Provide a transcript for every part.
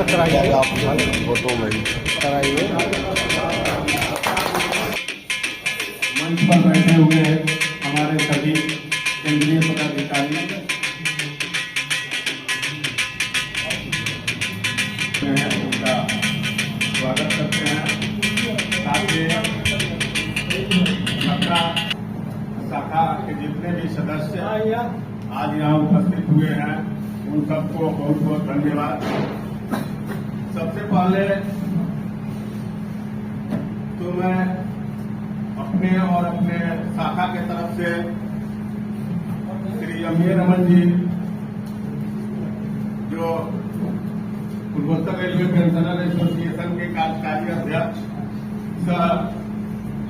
कराइए आप फोटो में कराइए। मंच पर बैठे हुए हैं हमारे सभी केंद्रीय पदाधिकारी, उनका स्वागत करते हैं। साथ ही छपरा शाखा के जितने भी सदस्य आज यहाँ उपस्थित हुए हैं, उन सबको बहुत बहुत धन्यवाद। सबसे पहले तो मैं अपने और अपने शाखा के तरफ से श्री अमीर रमन जी, जो पूर्वोत्तर रेलवे पेंशनर एसोसिएशन के कार्यकारी अध्यक्ष सह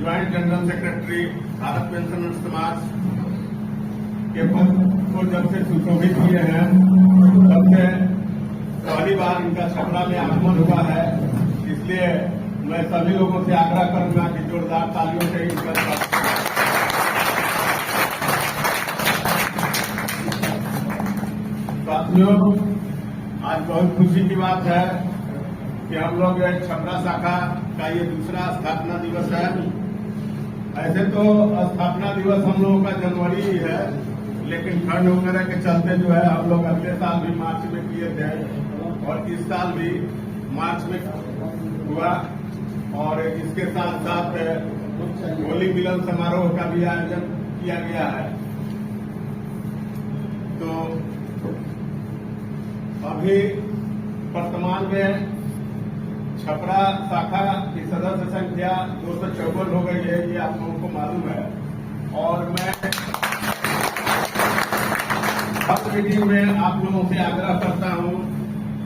joint general secretary Bharat pensioner समाज के पद को जब से सुशोभित किए हैं, तब से पहली बार इनका छपरा में आगमन हुआ है। इसलिए मैं सभी लोगों से आग्रह करूंगा कि जोरदार तालियों से इनका साथियों, आज बहुत खुशी की बात है कि हम लोग छपरा शाखा का ये दूसरा स्थापना दिवस है। ऐसे तो स्थापना दिवस हम लोगों का जनवरी ही है, लेकिन ठंड वगैरह के चलते जो है हम लोग अगले साल भी मार्च में किए थे और इस साल भी मार्च में हुआ। और इसके साथ साथ होली मिलन समारोह का भी आयोजन किया गया है। तो अभी वर्तमान में छपरा शाखा की सदस्य संख्या 254 हो गई है, ये आप लोगों को मालूम है। और मैं हर मीटिंग में आप लोगों से आग्रह करता हूं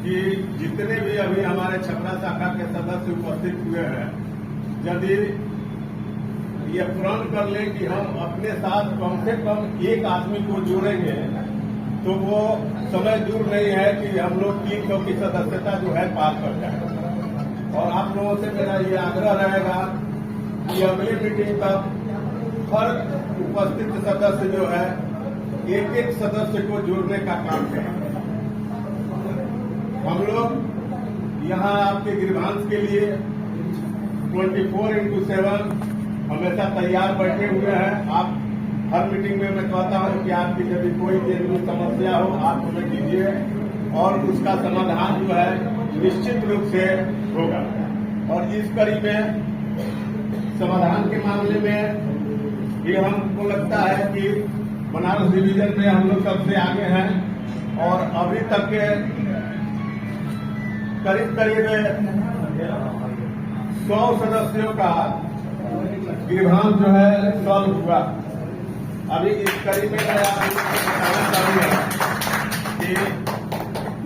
कि जितने भी अभी हमारे छपरा शाखा के सदस्य उपस्थित हुए हैं, यदि ये प्रण कर लें कि हम अपने साथ कम से कम एक आदमी को जोड़ेंगे, तो वो समय दूर नहीं है कि हम लोग 300 की सदस्यता जो है पार कर जाए। और आप लोगों से मेरा ये आग्रह रहेगा कि अगली मीटिंग तक हर उपस्थित सदस्य जो है एक एक सदस्य को जोड़ने का काम करें। हम लोग यहाँ आपके गृहांश के लिए 24x7 हमेशा तैयार बैठे हुए हैं। आप हर मीटिंग में मैं कहता हूँ कि आपकी यदि कोई जरूरी समस्या हो आप हमें कीजिए और उसका समाधान जो है निश्चित रूप से होगा। और इस कड़ी में समाधान के मामले में भी हमको लगता है कि बनारस डिवीजन में हम लोग सबसे आगे हैं। और अभी तक के करीब 100 सदस्यों का गृहांश जो है सॉल्व हुआ। अभी इस कड़ी में मैं आपको बताना चाहूंगा कि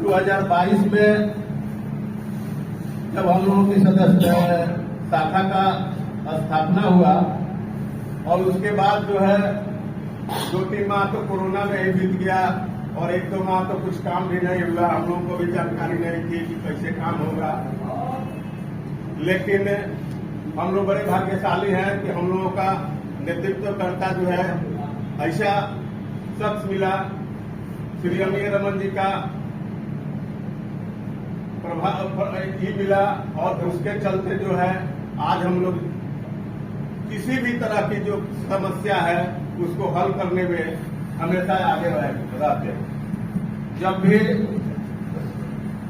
2022 में जब हम लोगों की सदस्य शाखा का स्थापना हुआ और उसके बाद जो है 2-3 माह तो कोरोना में ही बीत गया और 1-2 माह तो कुछ काम भी नहीं हुआ। हम लोगों को भी जानकारी नहीं थी कि कैसे काम होगा। लेकिन हम लोग बड़े भाग्यशाली हैं कि हम लोगों का नेतृत्व करता जो है ऐसा शख्स मिला, श्री अमीर रमन जी का प्रभाव ही मिला। और उसके चलते जो है आज हम लोग किसी भी तरह की जो समस्या है उसको हल करने में हमेशा आगे रहते हैं। जब भी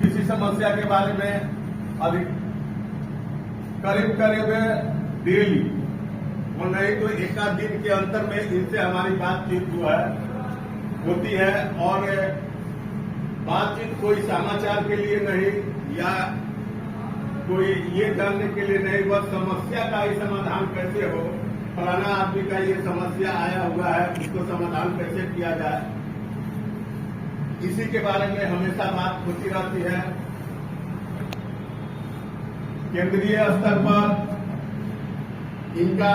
किसी समस्या के बारे में अभी करीब डेली और नहीं तो एक आध दिन के अंतर में इनसे हमारी बातचीत जो है होती है। और बातचीत कोई समाचार के लिए नहीं या कोई ये जानने के लिए नहीं, बस समस्या का ही समाधान कैसे हो, फलाना आदमी का ये समस्या आया हुआ है, उसको समाधान कैसे किया जाए, इसी के बारे में हमेशा बात होती रहती है। केंद्रीय स्तर पर इनका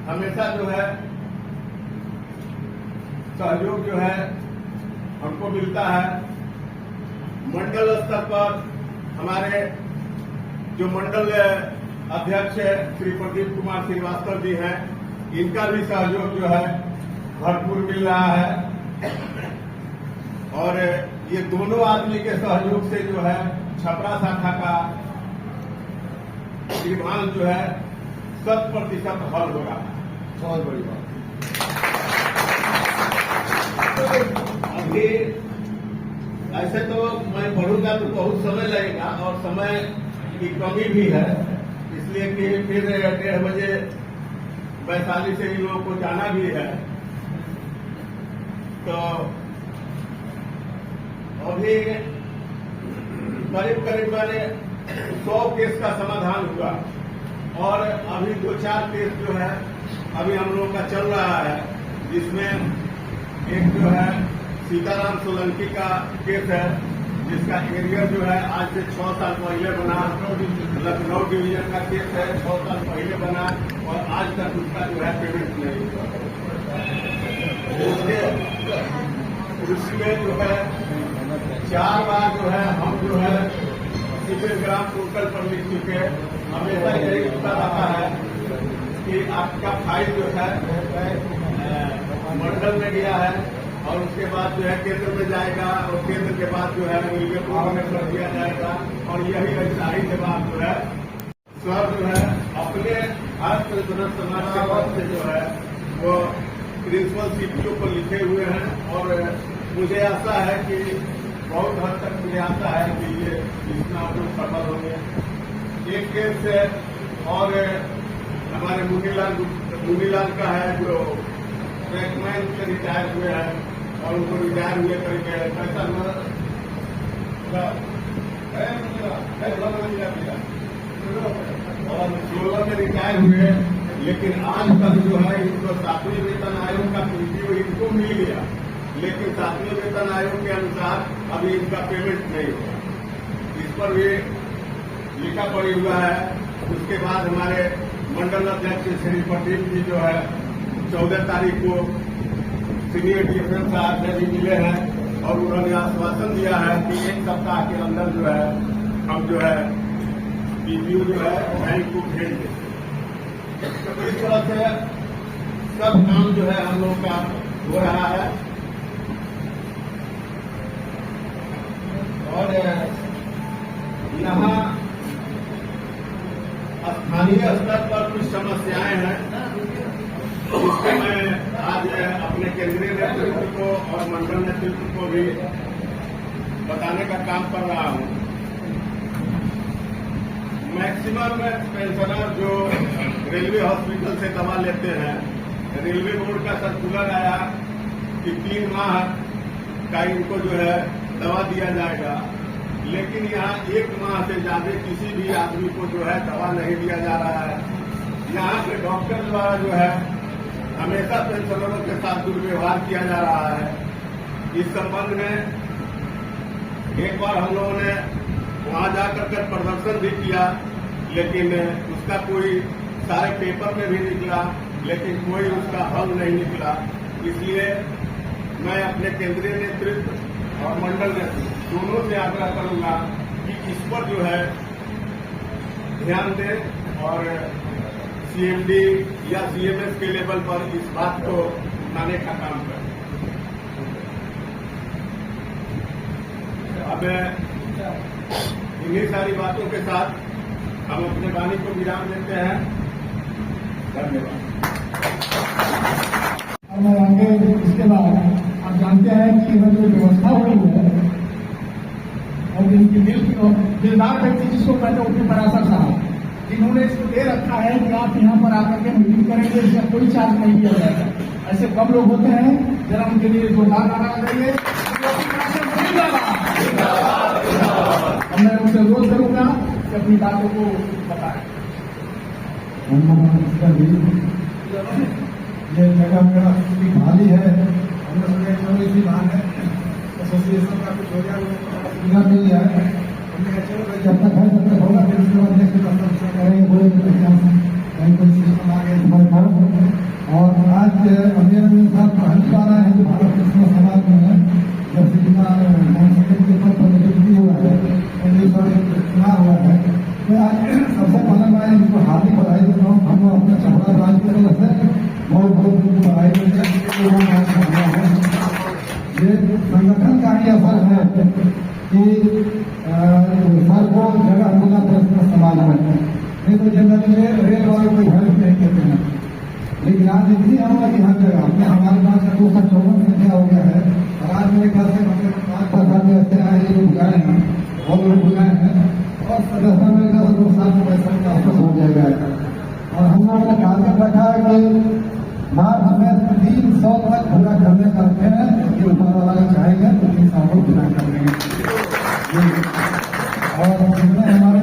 हमेशा जो है सहयोग जो है हमको मिलता है। मंडल स्तर पर हमारे जो मंडल अध्यक्ष श्री प्रदीप कुमार श्रीवास्तव जी हैं, इनका भी सहयोग जो है भरपूर मिल रहा है। और ये दोनों आदमी के सहयोग से जो है छपरा शाखा का निर्माण जो है 100% हल हो रहा है। बहुत बड़ी बात। अभी ऐसे तो मैं पढ़ूंगा तो बहुत समय लगेगा और समय की कमी भी है, इसलिए कि फिर 1:30 बजे वैशाली से इन लोगों को जाना भी है। तो अभी करीब मैंने 100 केस का समाधान हुआ और अभी 2-4 केस जो है अभी हम लोगों का चल रहा है, जिसमें एक जो है सीताराम सोलंकी का केस है, जिसका एरियर जो है आज से 6 साल पहले बना। लखनऊ डिवीजन का केस है, 6 साल पहले बना और आज तक उसका जो है पेमेंट नहीं हुआ। उसमें जो है 4 बार जो है हम जो है सिविल ग्राम पोर्टल पर लिख चुके हैं। हमेशा यही उत्तर आता है कि आपका फाइल जो है मंडल में गया है और उसके बाद जो है केंद्र में जाएगा और केंद्र के बाद जो है रेलवे बोर्ड में कर दिया जाएगा और यही ऐसा जवाब जो है सर जो है अपने हर जनरल समाज के पद से जो है वो प्रिंसिपल सीपीओ को लिखे हुए हैं और मुझे आशा है कि बहुत हद तक मुझे आशा है कि ये इतना जो सफल होंगे। एक केस से और हमारे मुनीलाल का है जो ट्रैकमैन से रिटायर हुए हैं और उनको रिटायर हुए करके पैसा 16 में रिटायर हुए, लेकिन आज तक जो है इनको 7वें वेतन आयोग का पीटीओ इनको मिल गया, लेकिन 7वें वेतन आयोग के अनुसार अभी इनका पेमेंट नहीं हुआ। इस पर भी लिखा पड़ी हुआ है। उसके बाद हमारे मंडल अध्यक्ष श्री प्रदीप जी जो है 14 तारीख को सीनियर डीएसएम साहब से भी मिले हैं और उन्होंने आश्वासन दिया है कि 1 सप्ताह के अंदर जो है हम जो है पीपीओ जो है बैंक को भेज दें। तो इस तरह से सब काम जो है हम लोग का हो रहा है और यहाँ स्थानीय स्तर पर कुछ समस्याएं हैं, जिससे मैं आज अपने केंद्रीय नेतृत्व को और मंडल नेतृत्व को भी बताने का काम कर रहा हूं। मैक्सिमम पेंशनर जो रेलवे हॉस्पिटल से दवा लेते हैं, रेलवे बोर्ड का सर्कुलर आया कि 3 माह का इनको जो है दवा दिया जाएगा, लेकिन यहाँ 1 माह से ज्यादा किसी भी आदमी को जो है दवा नहीं दिया जा रहा है। यहाँ के डॉक्टर द्वारा जो है हमेशा पेंशनरों के साथ दुर्व्यवहार किया जा रहा है। इस संबंध में एक बार हम लोगों ने वहां जाकर के प्रदर्शन भी किया, लेकिन उसका कोई सारे पेपर में भी निकला, लेकिन कोई उसका हल नहीं निकला। इसलिए मैं अपने केंद्रीय नेतृत्व और मंडल नेतृत्व दोनों से आग्रह करूंगा कि इस पर जो है ध्यान दें और सीएमडी या सीएमएस के लेवल पर इस बात को उठाने का काम करें। अब इन्हीं सारी बातों के साथ हम अपने वाणी को विराम देते हैं। धन्यवाद। आगे इसके बाद आप जानते हैं कि यह जो व्यवस्था हुई है और इनकी दिलदार व्यक्ति जिसको कहते हैं ओपी पराशर साहब, जिन्होंने इसको दे रखा है कि आप यहाँ पर आकर के मीटिंग करेंगे, इसका कोई चार्ज नहीं दिया जाएगा। ऐसे कम लोग होते हैं, जरा उनके लिए जोरदार नारा लगाइए। मैं उनसे अनुरोध करूंगा कि अपनी बातों को बताएं। ये जगह मेरा खाली है, हमने सोचा इसी बहाने एसोसिएशन का कुछ हो जाएगा मिल जाए। जब तक है तब तक होगा, फिर उसके बाद नेक्स्ट समस्या करेंगे, बोलेंगे कहीं कोई सिस्टम आ गया तुम्हारे घर। और आज अमीर साहब पहली बार आए हैं जो भारत कृष्ण समाज में है, जब से के पद पर नियुक्ति हुआ है, चुनाव हुआ है। तो आज सबसे पहले मैं इनको हार्दिक बधाई देता हूँ। हम अपने छपरा राज्य की तरफ से बहुत बहुत बधाई देते हैं। ये संगठन का ही असर है रेल वाले कोई हेल्प नहीं करते हैं, लेकिन आज इतनी आमदनी हर जगह हमने हमारे पास 254 संख्या हो गया है। और आज मेरे ख्याल से 5-10 आदमी ऐसे आए जो बुलाए हैं, बहुत लोग बुलाए हैं, और सदस्य मेरे ख्याल से 2 साल में पैसा का आसपास हो जाएगा। और हम लोगों ने टारगेट रखा है कि मार्च में 300 तक पूरा करने का रखे हैं, कि ऊपर वाला चाहेंगे तो 3 साल को पूरा कर देंगे। और जितने हमारे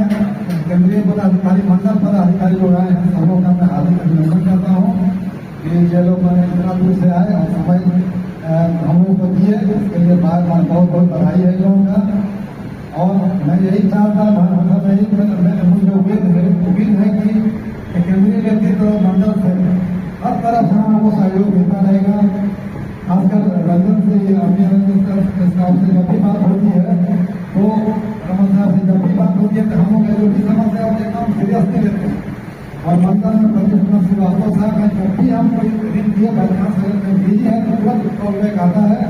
केंद्रीय पदाधिकारी मंडल पदाधिकारी लोग आए हैं, सब लोग का मैं हार्दिक अभिनंदन करता हूँ कि ये लोग मैंने इतना दूर से आए और समय हम लोगों को दिए, इसके लिए बार बार बहुत बहुत बधाई है इन लोगों का। और मैं यही चाहता मुझे उम्मीद है कि केंद्रीय नेतृत्व मंडल से हर तरफ से हम लोग को सहयोग मिलता रहेगा। खासकर रंजन से अभी रंजन साहब से जब भी बात होती है तो रमन साहब से जब भी बात होती है तो हम लोग जो भी समस्या होती है एकदम सीरियसली लेते हैं। और मंडल में प्रदीप श्रीवास्तव साहब है, जब भी हम कोई दिन दिए बाईचांस बिजी है तो तुरंत कॉलबैक आता है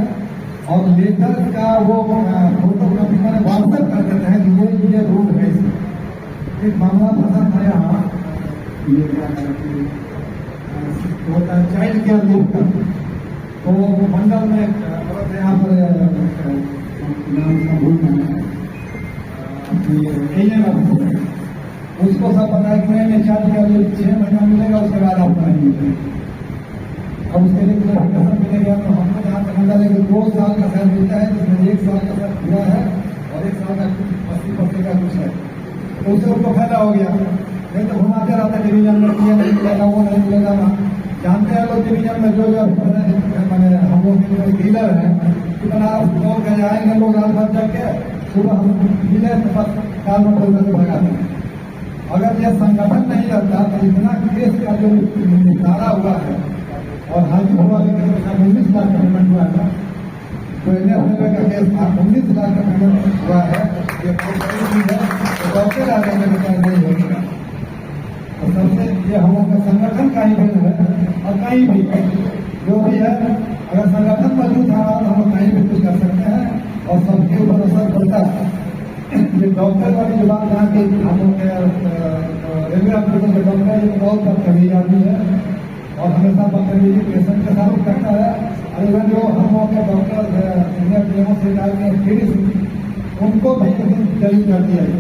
और लेटर का वो फोटो कॉपी मैंने व्हाट्सएप कर देते हैं कि ये रूल है। एक मामला फंसा था यहाँ, ये क्या होता है चाइल्ड केयर लीव का, तो मंडल में यहाँ पर उसको सब पता है कि नहीं चार्ज का 6 महीना मिलेगा, उसके बाद आपको नहीं मिलेगा। अब उसके लिए क्लेरिफिकेशन मिलेगा तो हमको जहाँ तक अंदर है 2 साल का शायद मिलता है, जिसमें 1 साल का शायद पूरा है और 1 साल का 80% का कुछ है, तो उससे उनको फायदा हो गया। नहीं तो घुमाते रहता डिवीजन में, ये नहीं मिलेगा वो नहीं मिलेगा। जानते हैं लोग डिवीजन में जो मैंने हम लोग डीलर हैं इतना दौड़ कर जाएंगे लोग रात भर जाके, सुबह हम मिले तो बस कार में खोल करके भगा देंगे। अगर यह संगठन नहीं रहता तो इतना केस का जो निपटारा हुआ है और हाजी हुआ 19 लाख का पेमेंट हुआ है, तो NFLA का केस 19 लाख का पेमेंट हुआ है, ये बहुत बड़ी चीज है। डॉक्टर आगे नहीं होगा और सबसे ये हम लोग का संगठन का ही भेद है। और कहीं भी जो भी है अगर संगठन मजबूत हमारा तो हम कहीं भी कुछ कर सकते हैं और सबके ऊपर असर पड़ता है। ये डॉक्टर वाली जो बात यहाँ की हम लोग के रेलवे ऑफिसर के डॉक्टर ये बहुत बदतमीज आदमी है और हमेशा बदतमीजी पेशेंट के साथ करता है। और इवन जो हम लोग के डॉक्टर सीनियर पीएमओ से उनको भी जल्दी कर दिया है,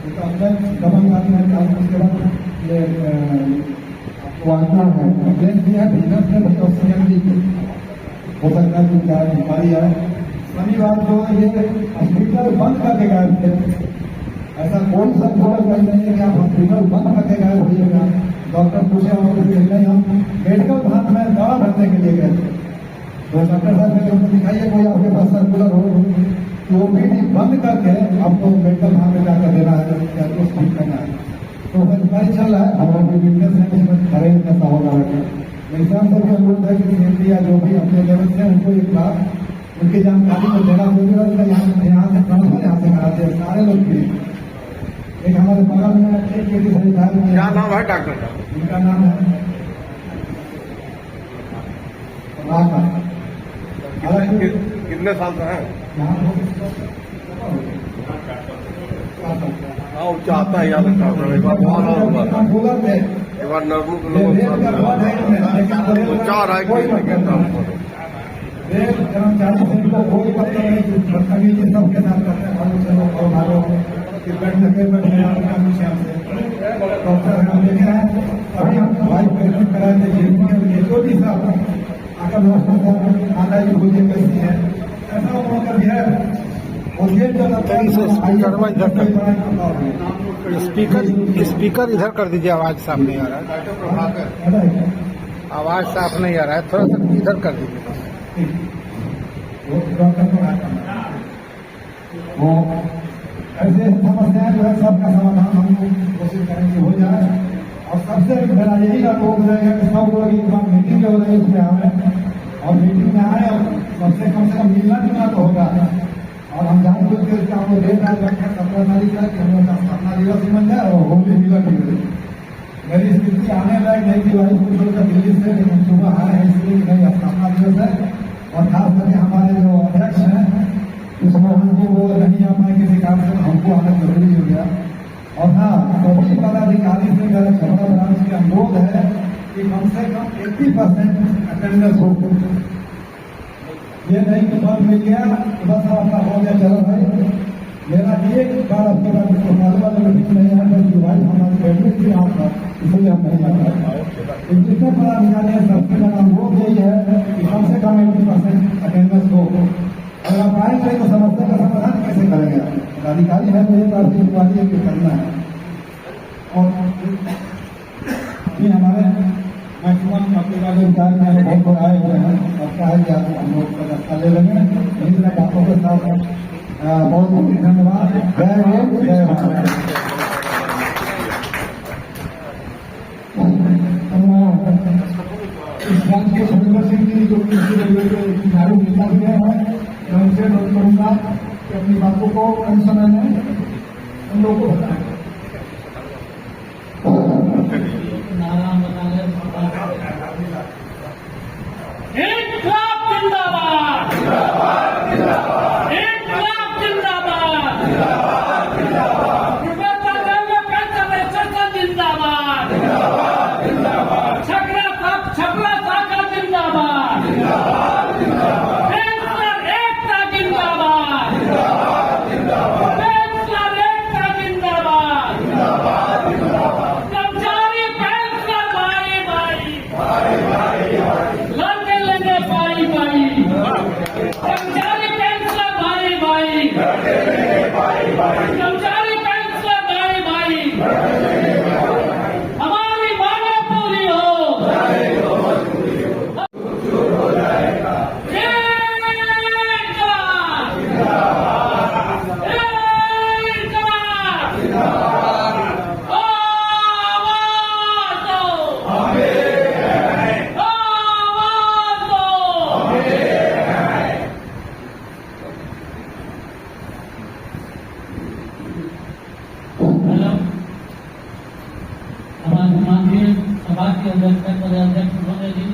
तो अंदर दबंग आदमी है। उसके बाद ये आपको आना है कंप्लेन किया बिजनेस में भी और CM जी हो सकता है कि क्या बीमारी है। शनिवार को ये हॉस्पिटल बंद करके गए थे, ऐसा कोई सब खबर नहीं है कि आप हॉस्पिटल बंद करके गए होइएगा। डॉक्टर पूछे हम नहीं, हम मेडिकल भाग में दवा भरने के लिए गए थे, तो डॉक्टर साहब ने हमको दिखाइए कोई आपके पास सर्कुलर हो तो OPD बंद करके आपको मेडिकल भाग में जाकर देना है, उसको ठीक करना है। तो सरकारी चल रहा है, हमारे बिजनेस है उसमें खड़े कैसा होगा। इंसान सबके अनुरोध है कि इंडिया जो भी अपने लेवल से उनको एक बार उनकी जानकारी को देना जरूरत है। यहाँ से ट्रांसफर यहाँ से कराते हैं सारे लोग भी। एक हमारे बगल में क्या नाम है डॉक्टर का? उनका नाम है राका। कितने साल का है? हाँ वो चाहता है यार डॉक्टर, एक बार वहाँ हुआ था, एक बार नरमू के लोग चाह रहा है कि रेल कर्मचारी से इनको कोई मतलब नहीं, बदतमीजी सबके साथ करते हैं। और भागो फिर बैठने से डॉक्टर हम देखे हैं। अभी हम भाई पेमेंट कराए थे जो भी साहब आकर आना ही बोलिए कैसी है, ऐसा उन्होंने कर दिया है। और ये जो स्पीकर इधर कर दीजिए, आवाज साफ नहीं आ रहा है, आवाज साफ नहीं आ रहा है, थोड़ा सा इधर कर दीजिए। ऐसे समस्याएं जो है सबका समाधान हम लोग कोशिश करेंगे हो जाए। और सबसे बड़ा यही लोग रहेगा कि सब लोग एक बार मीटिंग जो हो रही है उसमें आए और मीटिंग में आए और सबसे कम मिलना जुलना तो होगा। और हम जानते हैं कि हम लोग डेट आज रखें 17 तारीख तक हम लोग का स्थापना दिवस ही बन जाए और होली मिलन भी हो। मेरी स्थिति आने लायक नहीं थी, वाइफ को छोड़कर दिल्ली से, लेकिन सुबह आए हैं इसलिए नहीं स्थापना दिवस है। और खास करके हमारे जो अध्यक्ष हैं मोहन जी वो नहीं आ पाए किसी कारण से, हमको आना जरूरी हो गया। और हाँ, सभी पदाधिकारी से मेरा छपरा ब्रांच की अनुरोध है कि कम से कम 80% अटेंडेंस हो। ये नहीं कि बस मिल गया बस अपना हो गया, चलो भाई। मेरा एक बार आपके बाद मीटिंग नहीं है, बल्कि भाई हमारी फैमिली थी आपका, इसलिए हम नहीं जाता। जितने पदाधिकारी है सबसे मेरा अनुरोध यही है कि कम से कम 80% अटेंडेंस हो। अगर आप आएंगे तो समस्या का समाधान कैसे करेंगे? अधिकारी है तो एक बार जिम्मेवारी है कि करना है। और हमारे मैक्सिमम अपने वाले विचार में बहुत लोग आए हुए हैं, और कहा कि आप हम लोग व्यवस्था ले लेंगे। इसी तरह बातों के साथ बहुत बहुत धन्यवाद। जय हिंद, जय भारत। इस ब्रांच के सुरेंद्र सिंह जी जो कि रेलवे के खिलाड़ी नेता भी हैं, मैं उनसे अनुरोध करूंगा कि अपनी बातों को कम समय में हम लोगों को बताएं। इनकलाब जिंदाबाद, इनकलाब जिंदाबाद, प्रोफेसर रेलवे पेंशन एसोसिएशन जिंदाबाद, छपरा शाखा जिंदाबाद, पेंशनर एकता जिंदाबाद, पेंशनर एकता जिंदाबाद, कर्मचारी पेंशनर भाई भाई लड़के लेंगे भाई भाई, कर्मचारी पेंशनर भाई भाई, कर्मचारी पेंशनर भाई भाई, हमारी मांगें पूरी हो। हमारे माननीय सभा के अध्यक्ष महोदय जी,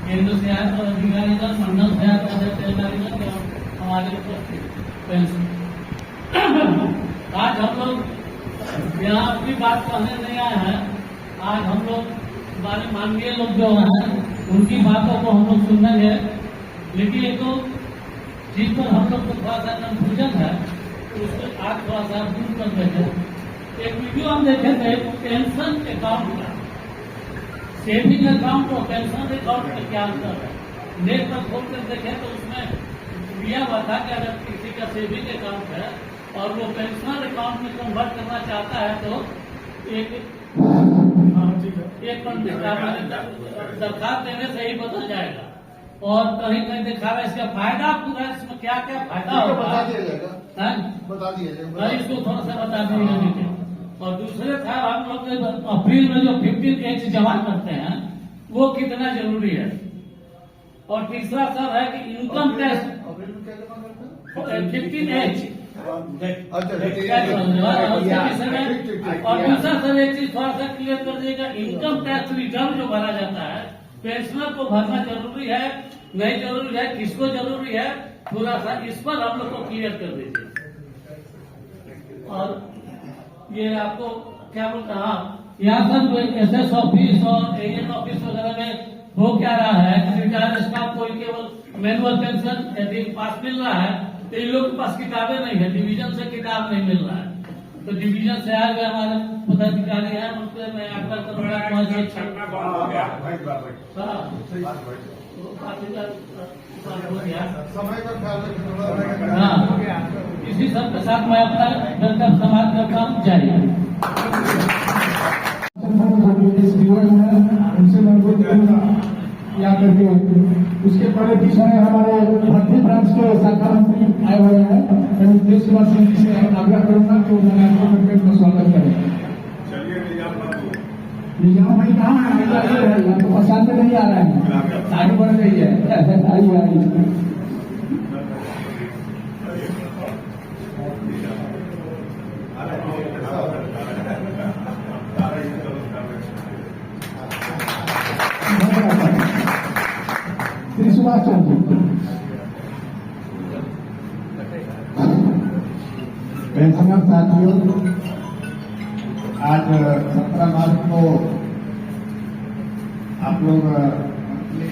केंद्र से आए तो अधिकारीगण, मंडल से आए तो अधिकारीगण, हमारे पेंशन आज हम लोग यहाँ अपनी बात कहने नहीं आए हैं। आज हम लोग हमारे माननीय लोग जो हैं उनकी बातों को हम लोग सुनेंगे, लेकिन एक तो जिस पर हम लोग को थोड़ा सा कंफ्यूजन है उसको आज थोड़ा सा दूर कर देते। एक वीडियो हम देखे थे पेंशन अकाउंट का, सेविंग अकाउंट और पेंशन अकाउंट में क्या अंतर है। नेट पर खोल कर देखे तो उसमें दिया हुआ था कि अगर किसी का सेविंग अकाउंट है और वो पेंशनर अकाउंट में कन्वर्ट करना चाहता है तो एक दरखास्त देने से ही बदल जाएगा। और कहीं कहीं देखा है इसका फायदा पूरा, इसमें क्या क्या फायदा होगा बता दिया जाएगा, बता दिया जाएगा। इसको थोड़ा सा बता दीजिए। और दूसरे था हम लोग अप्रैल में जो 15 एज जमा करते हैं वो कितना जरूरी है। और तीसरा सर है कि इनकम टैक्स 15 एज। और दूसरा सर एक चीज थोड़ा सा क्लियर कर दीजिएगा, इनकम टैक्स रिटर्न जो भरा जाता है पेंशनर को भरना जरूरी है नहीं जरूरी है, किसको जरूरी है, थोड़ा सा इस पर हम लोग को क्लियर कर दीजिए। और ये आपको क्या बोलता है यहाँ पर एसएस ऑफिस और एएन ऑफिस वगैरह में हो क्या रहा है, रिटायर्ड स्टाफ को केवल मैनुअल पेंशन यदि पास मिल रहा है तो इन लोग के पास किताबें नहीं है, डिवीजन से किताब नहीं मिल रहा है। तो डिवीजन से आए हुए हमारे पदाधिकारी हैं, उनसे मैं आग्रह करूंगा समय का ख्याल हाँ, इसी सब के साथ मैं अपना दर्शक समाज करता हूँ। जय हिंद। उनसे मैं अनुरोध करूंगा या करके उसके पहले पीछे हमारे भर्ती ब्रांच के शाखा मंत्री आए हुए हैं, मैं उद्देश सिंह जी से आग्रह करूंगा कि वो मैनेजमेंट में स्वागत करें। निजाम भाई कहाँ है? तो पसंद नहीं आ रहा है, साड़ी बढ़ गई है। आइए आइए। श्री सुभाष चंद्र पेंशनर साथियों, को आप लोग मंथली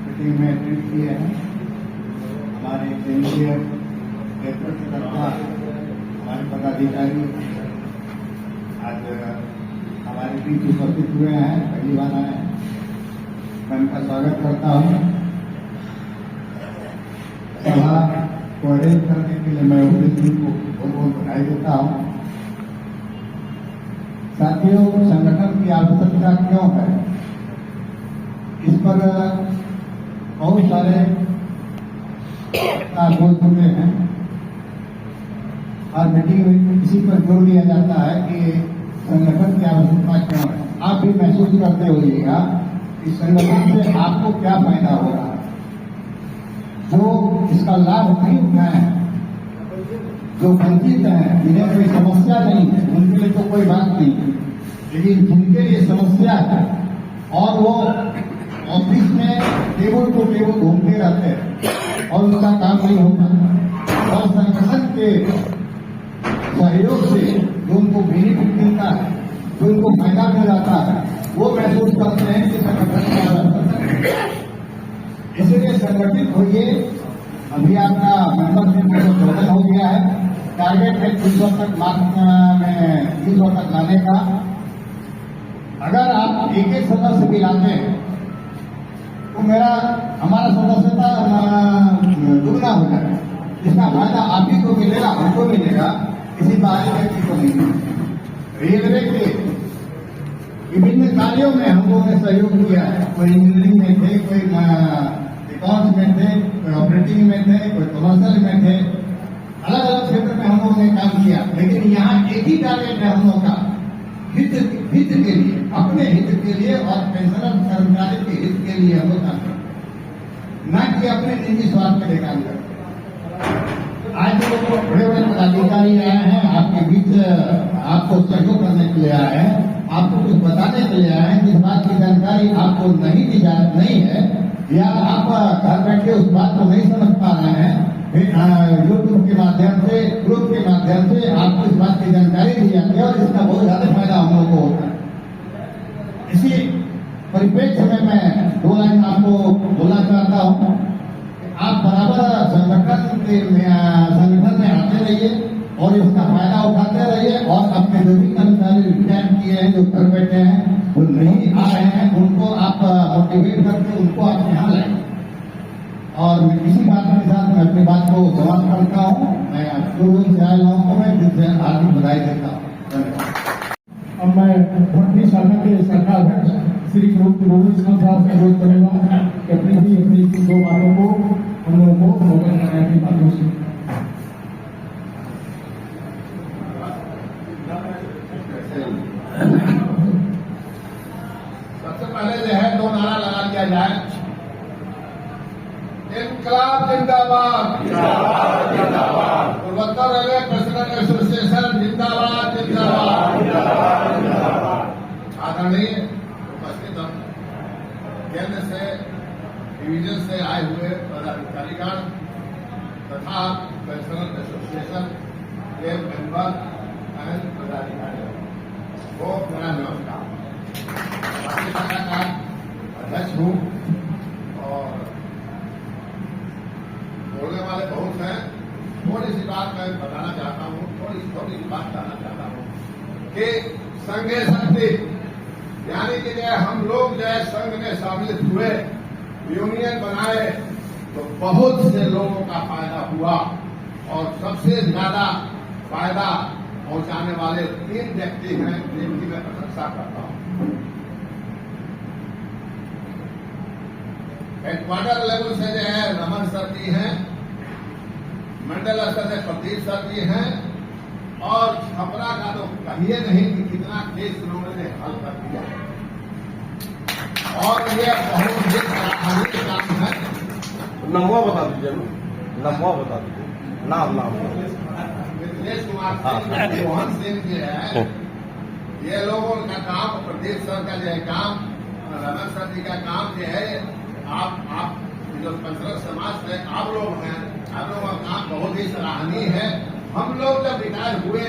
मीटिंग में अटेंड किए हैं। हमारे केंद्रीय नेतृत्वकर्ता, हमारे पदाधिकारी आज हमारे बीच उपस्थित हुए हैं, पहली बार आए हैं। मैं उनका स्वागत करता हूँ। सभा को अरेंज करने के लिए मैं उपस्थित जी को बहुत बहुत बधाई देता हूँ। साथियों, संगठन की आवश्यकता क्यों है, इस पर बहुत सारे बोल चुके हैं। और मीटिंग में इसी पर जोर दिया जाता है कि संगठन की आवश्यकता क्यों है। आप भी महसूस करते होइएगा कि संगठन से आपको क्या फायदा हो रहा है। जो इसका लाभ नहीं उठाए हैं, जो वंचित हैं, जिन्हें कोई समस्या नहीं है, उनके लिए तो कोई बात नहीं है। लेकिन जिनके लिए समस्या है और वो ऑफिस में टेबल टू टेबल घूमते रहते हैं और उनका काम नहीं होता, और संगठन के सहयोग से जो उनको बेनिफिट मिलता है, जो उनको फायदा मिल जाता है, वो महसूस करते हैं कि संगठन क्या करता है। इसलिए संगठित होइए। अभी आपका मेंबरशिप का जोड़न हो गया है। टारगेट है 30 तक मार्च में 30 तक लाने का। अगर आप एक एक सदस्य भी लाते हैं तो हमारा सदस्यता दुगना हो जाएगा। इसका फायदा आप ही को मिलेगा, हमको मिलेगा, किसी बाहरी व्यक्ति को नहीं। रेलवे के विभिन्न कार्यों में हम लोगों ने सहयोग किया है। कोई इंजीनियरिंग में थे, कोई अकाउंट्स में थे, कोई ऑपरेटिंग में थे, कोई कमर्शियल में थे। अलग अलग क्षेत्र में हम लोगों ने काम किया। लेकिन यहाँ एक ही टारगेट है हम लोगों का, हित के लिए, अपने हित के लिए और पेंशनर कर्मचारी के हित के लिए हम लोग काम करते हैं, न कि अपने निजी स्वार्थ के लिए काम करते हैं। आज जो बड़े बड़े पदाधिकारी आए हैं आपके बीच, आपको सहयोग करने के लिए आए हैं, आपको कुछ बताने के लिए आए हैं। जिस बात की जानकारी आपको नहीं है या आप घर बैठे उस बात को नहीं समझ पा रहे हैं, यूट्यूब के माध्यम से, ग्रुप के माध्यम से आपको इस बात की जानकारी दी जाती है और इसका बहुत ज्यादा फायदा हम लोगों को होता है। इसी परिप्रेक्ष्य में मैं 2 लाइन आपको बोलना चाहता हूँ। आप बराबर संगठन में आते रहिए और इसका फायदा उठाते रहिए और अपने जो भी कर्मचारी रिटायर किए हैं, जो घर बैठे हैं, वो नहीं आ रहे हैं, उनको आप मोटिवेट करके उनको आप यहाँ लाएं। और इसी बात के साथ मैं अपनी बात को समाप्त करता हूँ। मैं शुरू से आए लोगों को मैं दिल से हार्दिक बधाई देता हूँ। धन्यवाद। अब मैं भट्टी शाखा के शाखा अध्यक्ष श्री रोहित साहब से अनुरोध करूंगा कि अपनी 2 बातों को हम लोगों को अवगत कराने की बातों से। सबसे पहले जो है 2 नारा लगा दिया जाए। इनकलाब जिंदाबाद, पूर्वोत्तर रेलवे प्रेसिडेंट एसोसिएशन जिंदाबाद, आदरणीय उपस्थित केंद्र से, डिवीजन से आए हुए पदाधिकारीगण तथा पेंशनर एसोसिएशन के मेंबर एंड पदाधिकारी को मेरा नमस्कार। भारतीय शाखा का अध्यक्ष हूँ और बोलने वाले बहुत हैं। थोड़ी सी बात मैं बताना चाहता हूँ, थोड़ी सी बात कहना चाहता हूँ कि संघे शक्ति, यानी कि जो हम लोग जो है संघ में शामिल हुए, यूनियन बनाए, तो बहुत से लोगों का फायदा हुआ और सबसे ज्यादा फायदा पहुंचाने वाले 3 व्यक्ति हैं जिनकी मैं प्रशंसा करता हूं। हेडक्वार्टर लेवल से जो है रमन सर जी हैं, मंडल स्तर से प्रदीप सर जी हैं और छपरा का तो कहिए नहीं कि कितना केस उन्होंने हल कर दिया और ये बहुत ही सराहनीय काम है। नमवा बता दीजिए, नमवा बता दीजिए, नाम मिथिलेश कुमार सिंह, मोहन सिंह जी है, ये लोगों का काम, प्रदीप सर का जो है काम, रमन सर जी का काम जो है, आप जो पेंशनर समाज से आप लोग हैं, आप लोगों का काम बहुत ही सराहनीय है। हम लोग जब रिटायर हुए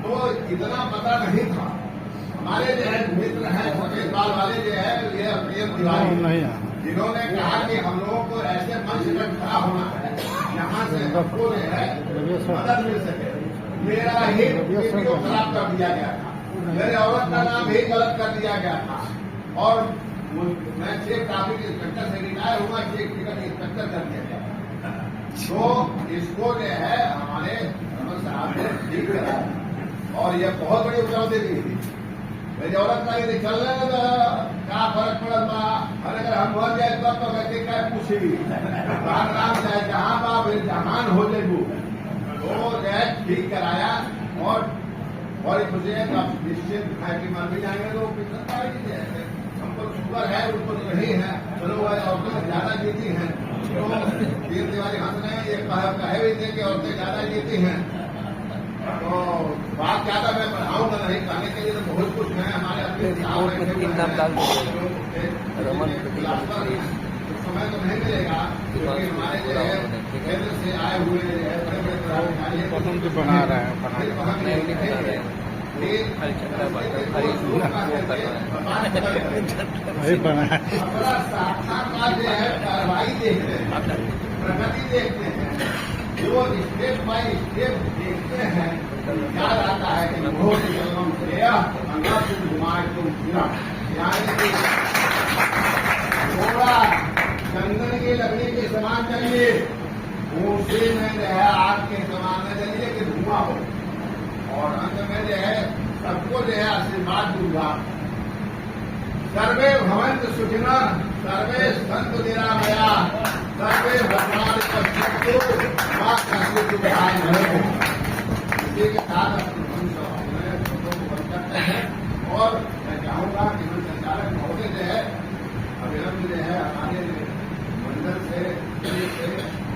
तो इतना पता नहीं था हमारे जो है मित्र हैं छोटे इकबाल वाले जो है ये प्रियम तिवारी नहीं जिन्होंने कहा कि हम लोगों को ऐसे मंच पर खड़ा होना है यहाँ से हमको जो है मदद मिल सके। मेरा ही वीडियो खराब कर दिया गया था, मेरे औरत का नाम ही गलत कर दिया गया था और मैं चेक ट्रैफिक इंस्पेक्टर से रिटायर हुआ, चेक टिकट इंस्पेक्टर कर दिया गया। तो इसको जो है हमारे रमन साहब ने ठीक कराया और ये बहुत बड़ी उपलब्धि दी थी। मेरी औरत का यदि चलने में तो क्या फर्क पड़ता, अगर हम हो जाए तब तो कहते क्या कुछ भी राम चाहे जहां बाप जहान हो जाए तो जो है ठीक कराया और मुझे निश्चित है कि मर भी जाएंगे तो हमको शुगर है उनको तो नहीं है, चलो वह औरतें ज्यादा जीती हैं तो वीर तिवारी हंस रहे हैं, ये कहे भी थे कि औरतें ज्यादा जीती हैं। तो बात ज्यादा मैं बढ़ाऊंगा नहीं, कहने के लिए तो बहुत कुछ है हमारे अपने समय तो नहीं मिलेगा क्योंकि हमारे जो है केंद्र से आए हुए बड़े बड़े पदाधिकारी बना रहे हैं अपना साक्षात्कार जो है कार्रवाई देखते हैं, प्रगति देखते हैं, जो स्टेप बाय स्टेप देखते हैं याद आता है कि बहुत जन्म थोड़ा चंदन की लकड़ी के समान चलिए, ऊँचे में जो है आग के समान न चलिए कि धुआं हो और अंत में जो है सबको जो है आशीर्वाद दूंगा। सर्वे भवन्तु सुखिनः, सर्वे सन्तु निरामया, सर्वे भद्राणि पश्यन्तु मा कश्चित् दुःखाय न भवेत्। इसी के साथ मैं बंद करते हैं और मैं चाहूंगा कि मैं संचालक महोदय जो है अविलंब जो है हमारे मंडल से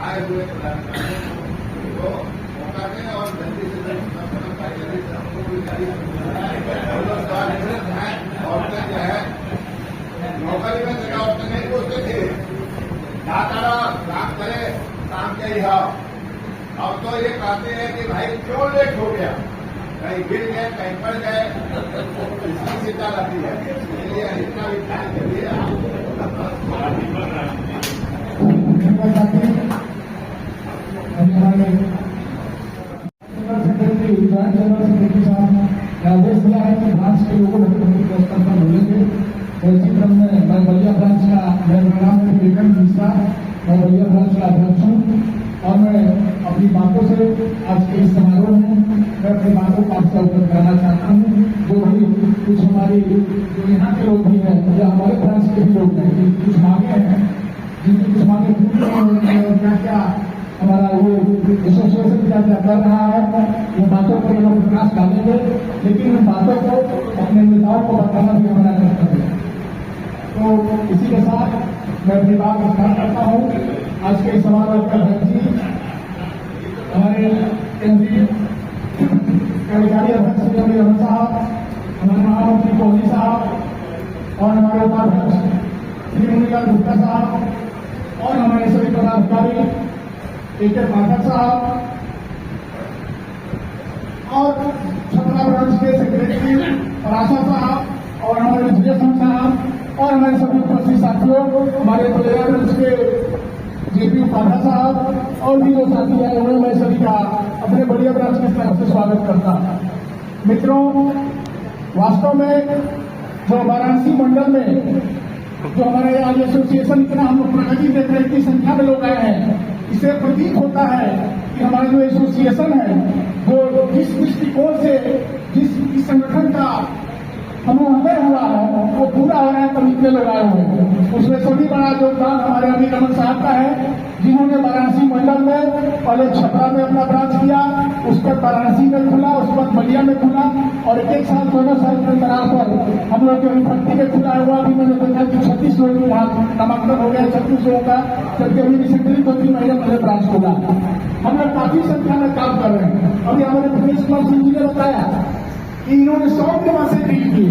आए हुए पदाधिकारियों को मौका दें और जल्दी से जल्दी हमको भी औरतें जो है नौकरी में जगह औरतें नहीं बोलते थे, काम करे काम के ही अब तो ये कहते हैं कि भाई क्यों लेट हो गया, कहीं गिर गए कहीं पड़ गए, इसकी चिंता रहती है, इसलिए इतना भी ध्यान करिए। आदेश दिया है कि ब्रांच के लोगों को स्तर पर बोलेंगे तो इसी क्रम में मैं बलिया ब्रांच का मेरा नाम है विवेक मिश्रा, मैं बलिया ब्रांच का अध्यक्ष हूँ और मैं अपनी बातों से आज के इस समारोह में मैं अपनी बातों को आपसे अवगत कराना चाहता हूँ। जो भी कुछ हमारी जो यहाँ के लोग भी हैं या हमारे ब्रांच के भी लोग हैं कुछ मांगे हैं, जिनकी कुछ मांगे क्या क्या हमारा वो एसोसिएशन क्या क्या कर रहा है, उन बातों पर लोग प्रकाश डालेंगे, लेकिन उन बातों को अपने नेताओं को बताना भी हमारा कर्तव्य है। तो इसी के साथ मैं अपनी बात स्टार्ट करता हूँ। आज के समारोह का अध्यक्ष जी हमारे केंद्रीय कार्यकारी अध्यक्ष श्री रमन साहब, हमारे महामंत्री कोहली साहब और हमारे उपाध्यक्ष श्री मुनिलाल गुप्ता साहब और हमारे सभी पदाधिकारी एक पाठक साहब और छपरा ब्रांच के सेक्रेटरी पराशा साहब और हमारे जीएसएम साहब और हमारे सभी उपस्थित साथियों, हमारे बलिया ब्रांच के जेपी उपाध्याय साहब और भी जो साथी आए हुए, मैं सभी का अपने बलिया ब्रांच की तरफ से स्वागत करता हूं। मित्रों, वास्तव में जो वाराणसी मंडल में जो हमारे आज एसोसिएशन इतना हम लोग प्रगति देख रहे हैं, इतनी संख्या में लोग आए हैं, इससे प्रतीत होता है कि हमारा जो एसोसिएशन है वो जिस दृष्टिकोण से जिस संगठन का हमें हृदय हुआ है वो पूरा हो रहा है, तब इतने लोग आए हुए हैं। उसमें सभी बड़ा योगदान हमारे अभी रमन साहब का है, जिन्होंने वाराणसी मंडल में पहले छपरा में अपना ब्रांच किया, उस पर वाराणसी में खुला, उस पर बलिया में खुला और एक साल 2 साल के अंतराल पर हम लोग जो इन्फेक्टी में खुला हुआ, अभी मैंने देखा कि 36 लोगों को वहाँ नामांकन हो गया, 36 लोगों का, जबकि अभी रिसेंटली 2-3 महीने पहले ब्रांच खुला। हम लोग काफी संख्या में काम कर रहे हैं। अभी हमारे प्रदेश कुमार सिंह जी ने बताया कि इन्होंने 100 के वहां से डील की,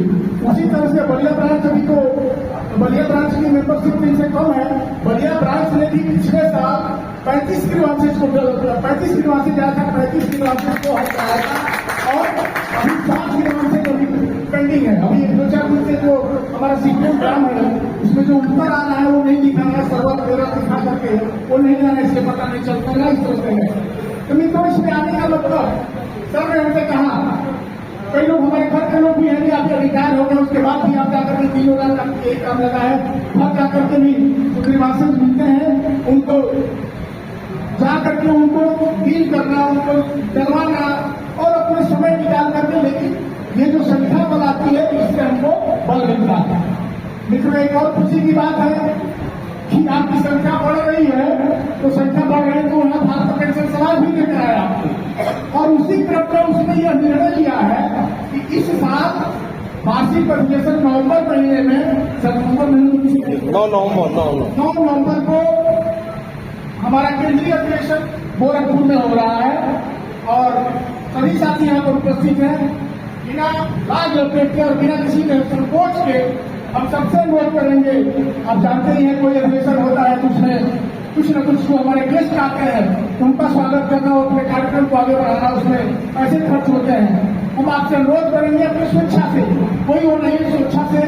उसी तरह से बलिया ब्रांच अभी तो बलिया ब्रांच की मेंबरशिप इनसे कम है, बलिया ब्रांच ने भी पिछले साल 35 किलोमीटर को 35 किलोमीटर से जाकर 35 किलोमीटर को हटाया था और अभी 7 किलोमीटर पेंडिंग है। अभी 2-4 दिन से जो हमारा सीक्वेंस ड्राम है उसमें जो उत्तर आ रहा है वो नहीं दिखा है, सर्वर वगैरह दिखा करके वो नहीं आ रहा है, इसलिए पता नहीं चलता है, इस तरह से है। तो मित्रों इसमें आने का मतलब सर ने हमसे कहा, कई लोग हमारे घर के लोग भी हैं, आपके रिटायर हो गए उसके बाद भी आप जाकर के 3 हजार का एक काम लगा है, घर जाकर के भी जो ग्रीवांसेस मिलते हैं उनको जा करके उनको डील करना, उनको डरवाना और अपने समय निकाल करके, लेकिन ये जो संख्या बल आती है इससे हमको बल मिलता है। मित्रों एक और खुशी की बात है कि आपकी संख्या बढ़ रही है, तो संख्या बढ़ रही है तो वहां भारत पेंशन समाज भी लेकर आया आपको, और उसी क्रम में उसने यह निर्णय लिया है कि इस साल वार्षिक अधिवेशन नवंबर महीने में, सितंबर महीने 9 नवंबर को हमारा केंद्रीय अधिवेशन गोरखपुर में हो रहा है और सभी साथी यहाँ पर उपस्थित हैं। बिना लाज लपेट के और बिना किसी संकोच के हम सबसे अनुरोध करेंगे, आप जानते ही हैं कोई अधिवेशन होता है तो उसमें कुछ न कुछ जो हमारे गेस्ट आते हैं उनका स्वागत करना और अपने कार्यक्रम को आगे बढ़ाना, उसमें पैसे खर्च होते हैं। हम आपसे अनुरोध करेंगे अपनी स्वेच्छा से, कोई वो नहीं स्वेच्छा से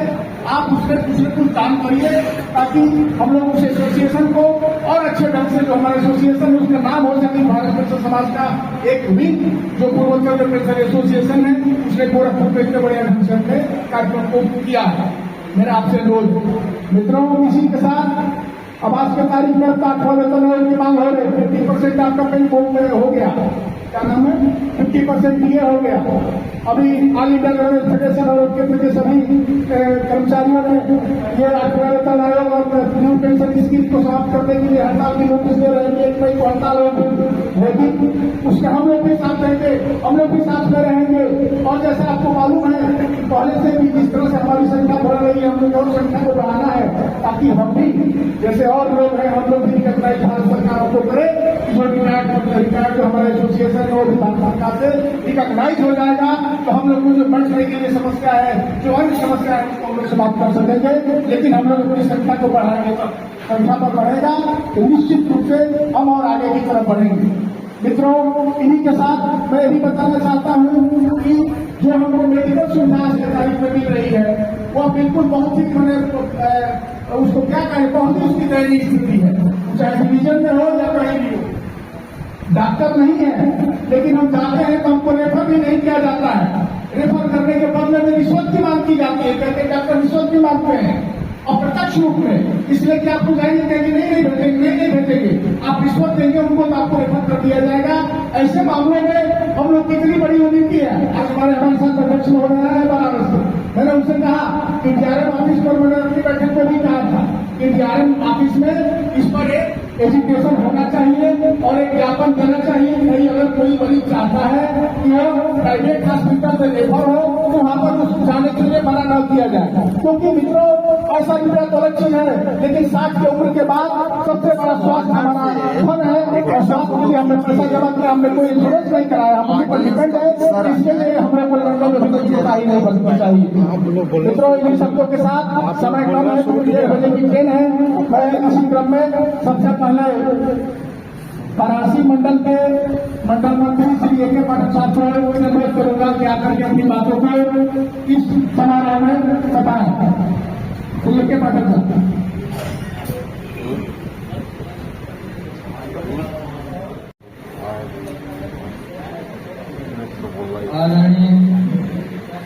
आप उसमें कुछ न कुछ दान करिए, ताकि हम लोग उस एसोसिएशन को और अच्छे ढंग से, जो हमारा एसोसिएशन है उसका नाम हो सके भारत पेंशन समाज का एक विंग जो पूर्वोत्तर पेंशन एसोसिएशन है, उसने गोरखपुर में इतने बड़े ढंग से अपने कार्यक्रम को किया है। मेरा आपसे अनुरोध मित्रों, इसी के साथ अब आज के तारीख में आपका वेतन की मांग हो रही है, 50% आपका पेन में हो गया, क्या नाम है 50% ये हो गया। अभी ऑल इंडिया फेडरेशन और केंद्र के सभी कर्मचारियों ने ये वेतन आयोग और न्यू पेंशन स्कीम को समाप्त करने के लिए हड़ताल की नोटिस दे रहे हैं। 1 मई को हड़ताल होगी, उसके हम लोग भी साथ रहेंगे, हम लोग भी साथ में रहेंगे। और जैसा आपको मालूम है पहले से भी जिस तरह से हमारी संख्या बढ़ रही है, हम लोग और संख्या को बढ़ाना है, ताकि हम भी जैसे और लोग हैं हम लोग भी रिकॉग्नाइज भारत सरकार को करें, जो रिटायर्ड जो हमारे एसोसिएशन है वो भी भारत सरकार से रिकॉग्नाइज हो जाएगा, तो हम लोग को जो बढ़ रही की समस्या है, जो अन्य समस्या है उसको हम लोग समाप्त कर सकेंगे। लेकिन हम लोग अपनी संख्या को बढ़ाएंगे, तो संख्या पर बढ़ेगा तो निश्चित रूप से हम और आगे की तरफ बढ़ेंगे। मित्रों इन्हीं के साथ मैं यही बताना चाहता हूँ कि जो हमको मेडिकल सुविधा आज के तारीख में मिल रही है वो बिल्कुल बहुत ही उसको क्या कहें, बहुत ही उसकी दयनीय स्थिति है, चाहे डिवीजन में हो या कहीं भी हो। डॉक्टर नहीं है, लेकिन हम जाते हैं तो हमको रेफर भी नहीं किया जाता है, रेफर करने के बदले में रिश्वत की मांग की जाती है, कहते डॉक्टर रिश्वत भी मांगते हैं अप्रत्यक्ष रूप में, इसलिए कि आपको जाएंगे कहेंगे नहीं भेजेंगे, आप रिश्वत देंगे उनको तो आपको रेफर कर दिया जाएगा। ऐसे मामलों में हम लोग कितनी बड़ी उम्मीद है। आज हमारे साथ अध्यक्ष हो रहा है बनारस में, मैंने उनसे कहा कि डीआरएम ऑफिस पर, मैंने अपनी बैठक में भी कहा था कि डीआरएम ऑफिस में इस पर एक एजुकेशन होना चाहिए और एक ज्ञापन देना चाहिए। नहीं अगर कोई मरीज चाहता है कि वो प्राइवेट हॉस्पिटल से रेफर हो तो वहां पर उसको जाने के लिए मना न किया जाए, क्योंकि मित्रों ऐसा भी तो अलग चीज है, लेकिन 60 की उम्र के बाद सबसे बड़ा स्वास्थ्य हमारा धन है, और स्वास्थ्य के लिए हमने पैसा जमा किया, हमने कोई इंश्योरेंस नहीं कराया, हम उसी पर डिपेंड है, इसके लिए हमें कोई रंगों में कोई चिंता ही नहीं बचनी चाहिए। मित्रों इन शब्दों के साथ समय कम है, 1 बजे की ट्रेन है, मैं इसी क्रम में सबसे पहले वाराणसी मंडल के मंडल मंत्री श्री ए के पाठक साहब को उनसे अनुरोध करूंगा कि आकर के अपनी बातों को इस समारोह में बताएं। श्री ए के पाठक साहब। आदरणीय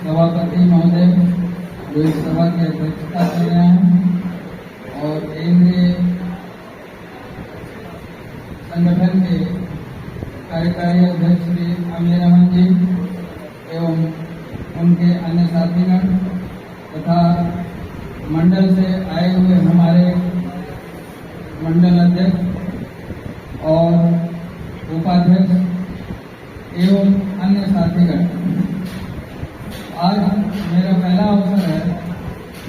सभापति महोदय जो इस सभा की अध्यक्षता कर रहे हैं, और केंद्रीय संगठन के कार्यकारी अध्यक्ष श्री अमीर अमन जी एवं उनके अन्य साथीगण तथा मंडल से आए हुए हमारे मंडल अध्यक्ष और उपाध्यक्ष एवं अन्य साथीगण, आज मेरा पहला अवसर है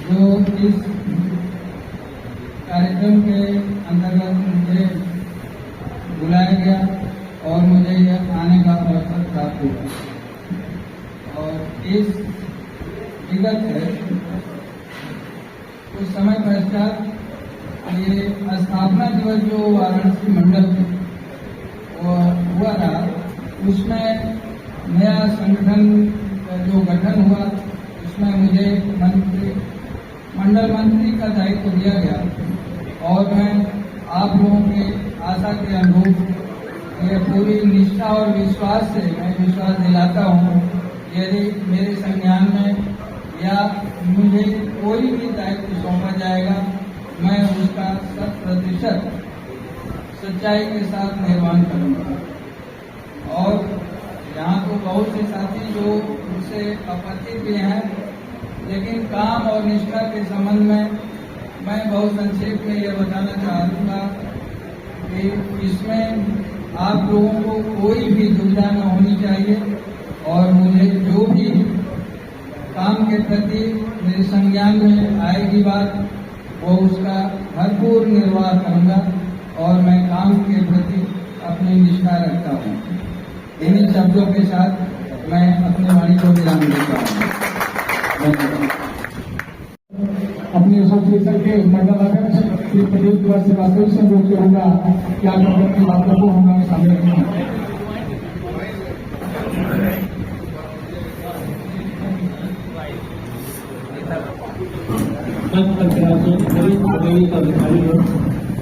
जो इस कार्यक्रम के अंतर्गत मुझे बुलाया गया और मुझे यह आने का अवसर प्राप्त हुआ। और इस विगत है कुछ समय पश्चात ये स्थापना दिवस जो वाराणसी मंडल हुआ था, उसमें नया संगठन जो गठन हुआ उसमें मुझे मंडल मंत्री का दायित्व दिया गया और मैं आप लोगों के आशा के अनुरूप ये पूरी निष्ठा और विश्वास से मैं विश्वास दिलाता हूँ, यदि मेरे संज्ञान में या मुझे कोई भी दायित्व सौंपा जाएगा, मैं उसका 100% सच्चाई के साथ निर्वहन करूँगा। और यहाँ तो बहुत से साथी जो उससे आपत्ति भी हैं, लेकिन काम और निष्ठा के संबंध में मैं बहुत संक्षेप में यह बताना चाहूँगा कि इसमें आप लोगों को कोई भी दुविधा न होनी चाहिए और मुझे जो भी काम के प्रति मेरे संज्ञान में आएगी बात, वो उसका भरपूर निर्वाह करूँगा और मैं काम के प्रति अपनी निष्ठा रखता हूँ। इन्हीं शब्दों के साथ मैं अपनी वाणी को विराम देता हूँ। अपनी एसोसिएशन के मंडल अध्यक्ष श्री प्रदीप कुमार श्रीवास्तव से अनुरोध करूंगा कि आप अपनी बातों को हमारे सामने रखें।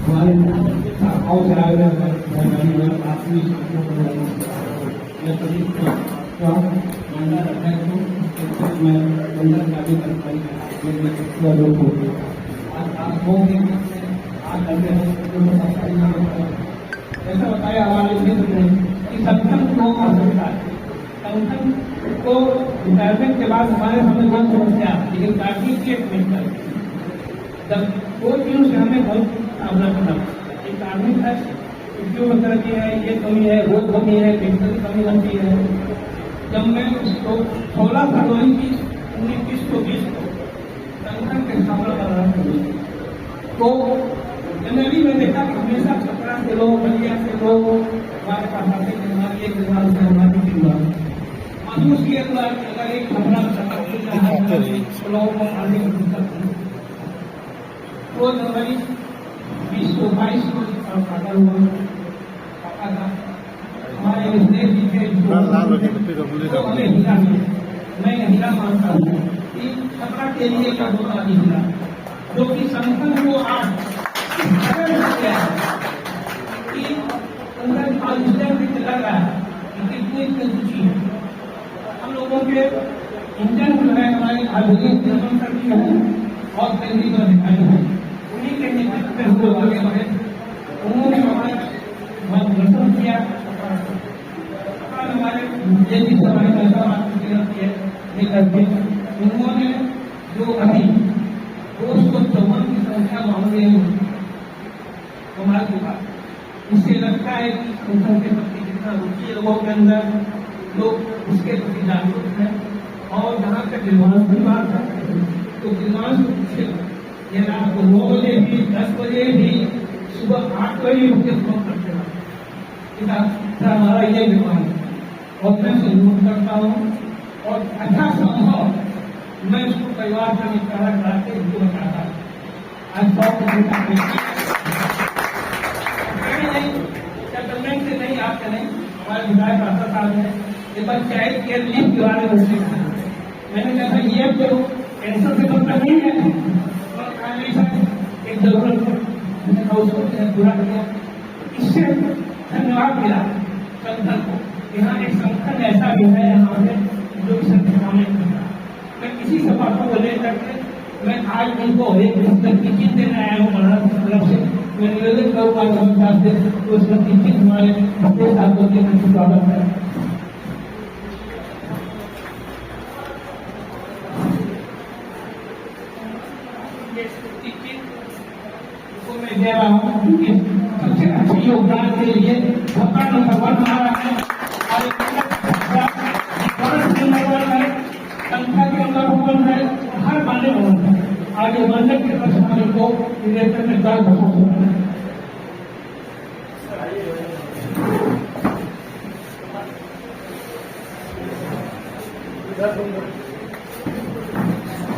हमारे शाखाओं से आए हुए अपनी मैं मंडल का भी अधिकारी ऐसा बताया हमारे मित्र ने कि संगठन को कर सकता है। संगठन को रिटायरमेंट के बाद हमारे सामने बहुत समस्या, लेकिन काफी चेक नहीं करते। जब कोई भी उसे हमें बहुत सामना करना एक कार्मिक है, छुट्टियों में तरक्की है, ये कमी है, वो कमी है, पेंशन की कमी बनती है। जब मैं उसको 16 फरवरी की 1920 को संगठन के स्थापना कर रहा था, तो जनरली मैं देखा कि हमेशा छपरा के लोग, बलिया से लोग हमारे पास आते थे, हमारी एक निर्माण से हमारी महसूस किया अगर एक खबरा लोगों को आने की दिक्कत 2 जनवरी 2022 को खाता हुआ था। हमारे विश्लेष जी थे मैं हीरा मानता हूँ कि छपरा के लिए का बहुत आदि हीरा, जो कि संगठन को आज कि लग रहा है कि कितनी खुशी है। हम लोगों के इंजन जो है हमारे आधुनिक निर्माण करती है और केंद्रीय अधिकारी है, उन्हीं के नेतृत्व में हम लोग आगे बढ़े। उन्होंने हमारे मार्गदर्शन किया। हमारे ये भी हमारे पैसा नहीं करते। उन्होंने जो अभी 254 की संख्या मांगे हमारे पास, इससे लगता है कि संगठन के प्रति कितना रुचि लोगों के अंदर, लोग उसके प्रति जागरूक हैं। और जहाँ तक निर्माण की बात है तो निर्माण ये रात को 9 बजे भी, 10 बजे भी, सुबह 8 बजे उनके फोन करते हैं। हमारा ये निर्माण है और मैं सहयोग करता हूँ और अच्छा संभव मैं उसको परिवार का निपटारा कराते हुए बताता हूँ। आज सेटलमेंट से नहीं आते नहीं, हमारे विधायक रास्ता साहब है, ये बस चाइल्ड केयर लीव के बारे में सीखना। मैंने कहा ये तो कैंसर से बनता नहीं है, और कहा नहीं सर एक जरूरत है, मैंने कहा उसको पूरा किया। इससे धन्यवाद मिला संगठन को। यहाँ एक संगठन ऐसा भी है यहाँ पे जो काम करता। मैं किसी सभा को लेकर के मैं आज उनको एक पुस्तक की चीज देने आया हूँ महाराष्ट्र की तरफ से। मैं निवेदन करूँगा साहब से तो उसमें किसी हमारे अपने साथों के मुझे स्वागत है। मैं दे रहा हूँ क्योंकि सबसे अच्छे योगदान के लिए भगवान नंबर 1 हमारा है संख्या के अंदर भवन है, हर मान्य भवन है। आगे बढ़ने के लिए हमारे को निवेदन में दर्द होना है।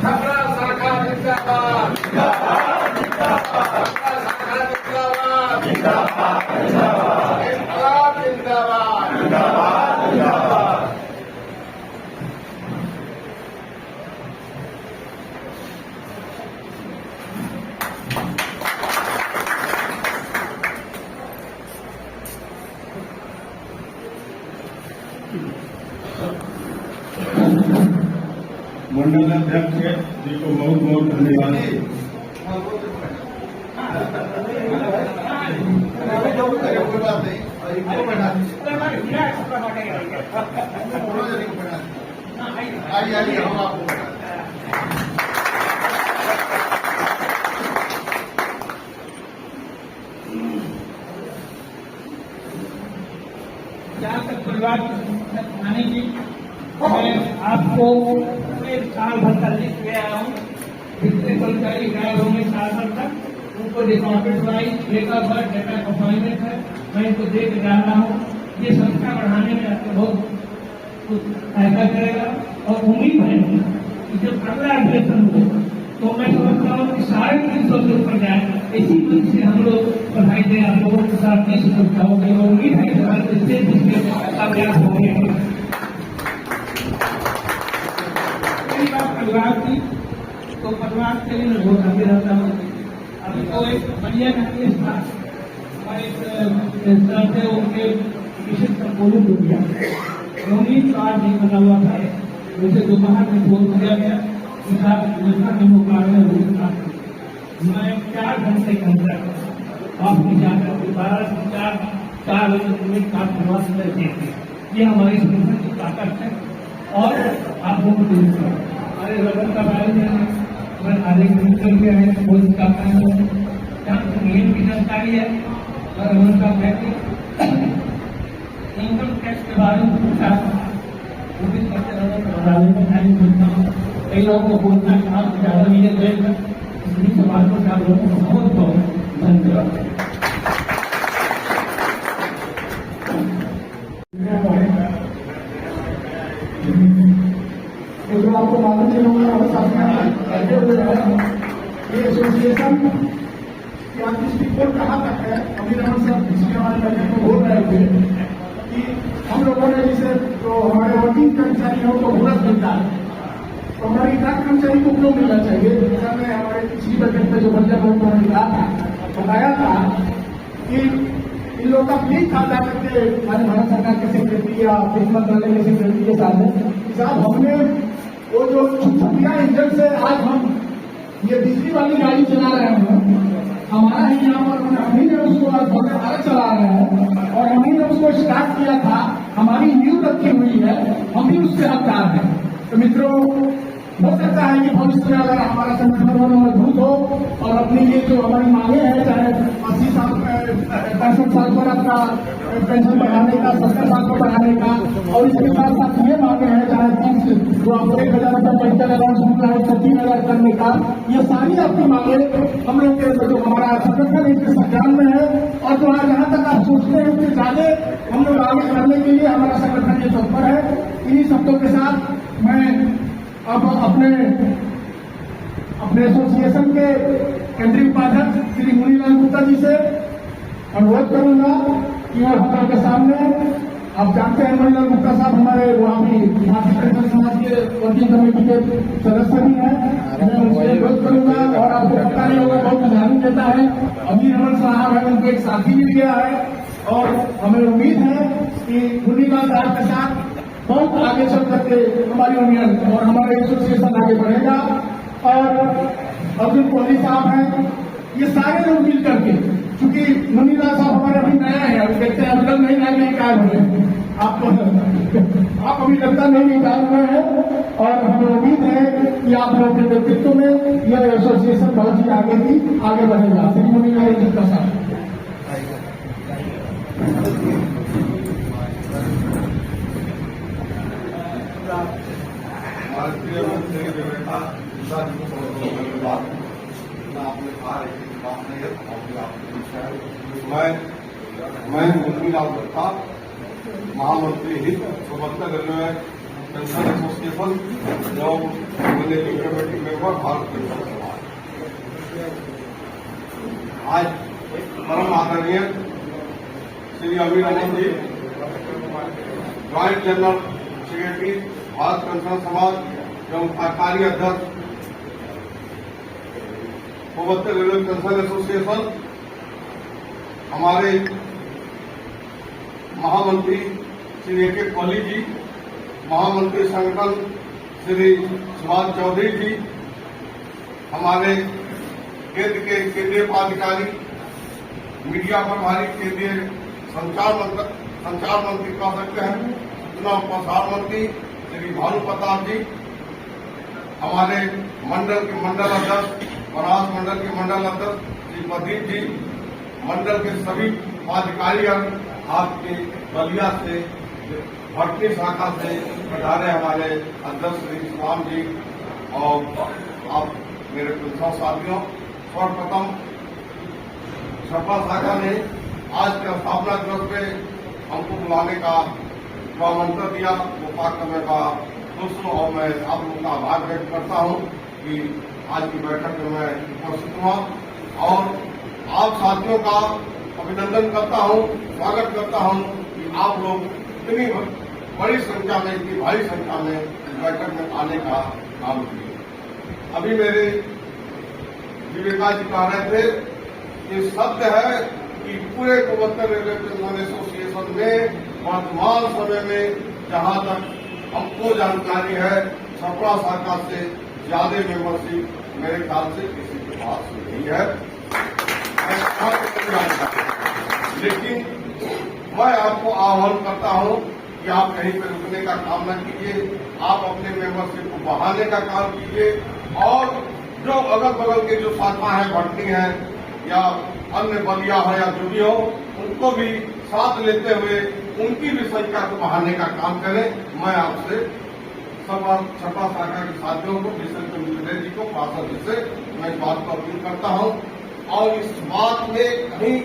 छपरा शाखा जिंदाबाद, जिंदाबाद, जिंदाबाद। छपरा शाखा जिंदाबाद, जिंदाबाद, जिंदाबाद। इनकलाब जिंदाबाद, जिंदाबाद, जिंदाबाद। मंडल अध्यक्ष जी को बहुत बहुत धन्यवाद। कोई बात नहीं, आइए हम आपको जहाँ तक परिवार आने की मैं आपको एक साल भर का लिख के आया हूँ। जितने कर्मचारी गायब होंगे साल भर तक उनको department wise date of birth, date of appointment है, मैं इनको दे के जा रहा हूँ। ये संख्या बढ़ाने में आपको बहुत कुछ सहायता करेगा और उम्मीद है कि जब अगला अधिवेशन हो तो मैं समझता हूँ कि 350 से ऊपर जाए। इसी वजह से हम लोग बधाई दें आप लोगों के साथ 30 संख्या हो गई। उम्मीद है कि हमारे इसमें कामयाब होंगे। परिवार की तो परिवार के लिए मैं बहुत आगे रहता हूँ। अभी तो एक बढ़िया का केस था, हमारे तरफ से उनके विशेष संबोधित हो गया। उम्मीद तो आज नहीं बना हुआ था, उनसे दोपहर में फोन किया गया के मुकाबले मैं 4 घंटे के अंदर ऑफिस जाकर 12 से 4 बजे का प्रवास करते हैं। ये हमारी संगठन की ताकत है और आप लोगों को हमारे रबर का आयोजन है, आधे किलोमीटर के है, कोई का काम है, जहाँ नियम की जानकारी है और रबर का पैकेज इनकम टैक्स के बारे में पूछा वो भी करते रहने कई लोगों को बोलना है आप ज्यादा नहीं देगा, इसलिए समाज को आप लोगों को बहुत बहुत धन्यवाद। जो आपको मालूम नहीं होगा ये एसोसिएशन की आपकी रिपोर्ट कहाँ तक है। अमीर अहमद साहब पिछले हमारे बैठक में बोल रहे थे कि हम लोगों ने जैसे जो हमारे वर्किंग कर्मचारी हैं उनको बोनस मिलता है, तो हमारे इलाका कर्मचारी को क्यों मिलना चाहिए। जैसा मैं हमारे पिछली बजट में जो बजट उन्होंने बताया था कि इन लोगों का प्लीज खाता करके हमारे भारत सरकार के सेक्रेटरी या वित्त मंत्रालय के सेक्रेटरी के साथ साहब हमने वो जो छुट्टियां इंजन से आज हम ये बिजली वाली गाड़ी चला रहे हैं, हमारा ही यहाँ पर हम ही ने उसको भारत चला रहे हैं और हम ही ने उसको स्टार्ट किया था, हमारी नींव रखी हुई है, हम भी उसके हकदार हैं। तो मित्रों हो सकता है कि भविष्य में अगर हमारा संगठन मजबूत हो और अपनी ये जो हमारी मांगे हैं, चाहे 80 साल 65 साल पर अपना पेंशन बढ़ाने का, 70 साल पर बढ़ाने का, और इसके साथ साथ ये मांगे हैं चाहे 30 जो आपको 1000 रुपये पेंशन अलाउंस मिल रहा है 30,000 करने का, ये सारी आपकी मांगे हम लोग के जो हमारा संगठन इनके संज्ञान में है और जो जहाँ तक आप सोचते हैं उसके ज्यादा हम लोग आगे करने के लिए हमारा संगठन ये तत्पर है। इन्हीं शब्दों के साथ मैं अब अपने एसोसिएशन के केंद्रीय उपाध्यक्ष श्री मुनीलाल गुप्ता जी से अनुरोध करूंगा कि वो हम के सामने, आप जानते हैं मुनीलाल गुप्ता साहब हमारे वहाँ भी भारतीय पेंशन समाज के वर्किंग कमेटी के सदस्य भी हैं, मैं उनसे अनुरोध करूंगा और आपको पता नहीं होगा बहुत उदाहरण देता है अमीर अहमद साहब है, उनको एक साथी मिल गया है और हमें उम्मीद है कि मुनीलाल साहब के साथ बहुत आगे चल करके हमारी यूनियन और हमारा एसोसिएशन आगे बढ़ेगा। और अर्जुन कोहली साहब हैं, ये सारे लोग मिल करके, क्योंकि मुनीलाल साहब हमारे अभी नया है, अभी देखते हैं अभी तक नहीं नए निकाल हुए, आप अभी लगता नहीं निकाल हुए हैं और हमें उम्मीद है कि आप लोगों के नेतृत्व में यह एसोसिएशन बहुत ही आगे बढ़ेगा। श्री मुनीलाल गुप्ता साहब भारतीय मंत्री विवेका धन्यवाद। आपने कहा बात नहीं है, मैं मुनीलाल गुप्ता महामंत्री हित प्रबंधक रेलवे पेंशन एसोसिएशन जो managing committee member Bharat pension Samaj. आज परम आदरणीय Shri Amir Ahmad ji joint general secretary Bharat pension Samaj एवं कार्यकारी अध्यक्ष पूर्वोत्तर रेलवे पेंशन एसोसिएशन, हमारे महामंत्री श्री ए.के. कोहली जी, महामंत्री संगठन श्री सुभाष चौधरी जी, हमारे केंद्र के केंद्रीय पदाधिकारी, मीडिया प्रभारी, केंद्रीय संचार मंत्री कह सकते हैं, सूचना और प्रसारण मंत्री श्री भानु प्रताप जी, हमारे मंडल के मंडल अध्यक्ष, बनास मंडल के मंडल अध्यक्ष श्री प्रदीप जी, मंडल के सभी पदाधिकारी आपके बलिया से, भटनी शाखा से पधारे हमारे अध्यक्ष श्री स्वाम जी और आप मेरे प्रिंसिपल साथियों, सर्वप्रथम छपा शाखा ने आज के स्थापना दिवस पे हमको बुलाने का जो आमंत्रण दिया वो पाक करने का दोस्तों, और मैं आप लोगों का आभार व्यक्त करता हूं कि आज की बैठक में मैं उपस्थित हुआ और आप साथियों का अभिनंदन करता हूं, स्वागत करता हूं कि आप लोग इतनी बड़ी संख्या में, इतनी भारी संख्या में इस बैठक में आने का काम किए। अभी मेरे विवेका जी कह रहे थे कि सत्य है कि पूरे पूर्वोत्तर रेलवे पेंशन एसोसिएशन में वर्तमान समय में जहां तक हमको जानकारी है, छपरा शाखा से ज्यादा मेंबरशिप मेरे ख्याल से किसी के पास नहीं है। लेकिन मैं आपको आह्वान करता हूं कि आप कहीं पर रुकने का काम न कीजिए, आप अपने मेंबरशिप को बढ़ाने का काम कीजिए और जो अगल बगल के जो शाखा है, भटनी है या अन्य बलिया है या जो भी हो, उनको भी साथ लेते हुए उनकी भी संख्या को बढ़ाने का काम करें। मैं आपसे सब छपा शाखा के साथियों को, विशेष विजय जी को, पार्षद जी से मैं इस बात को अपील करता हूं और इस बात में कहीं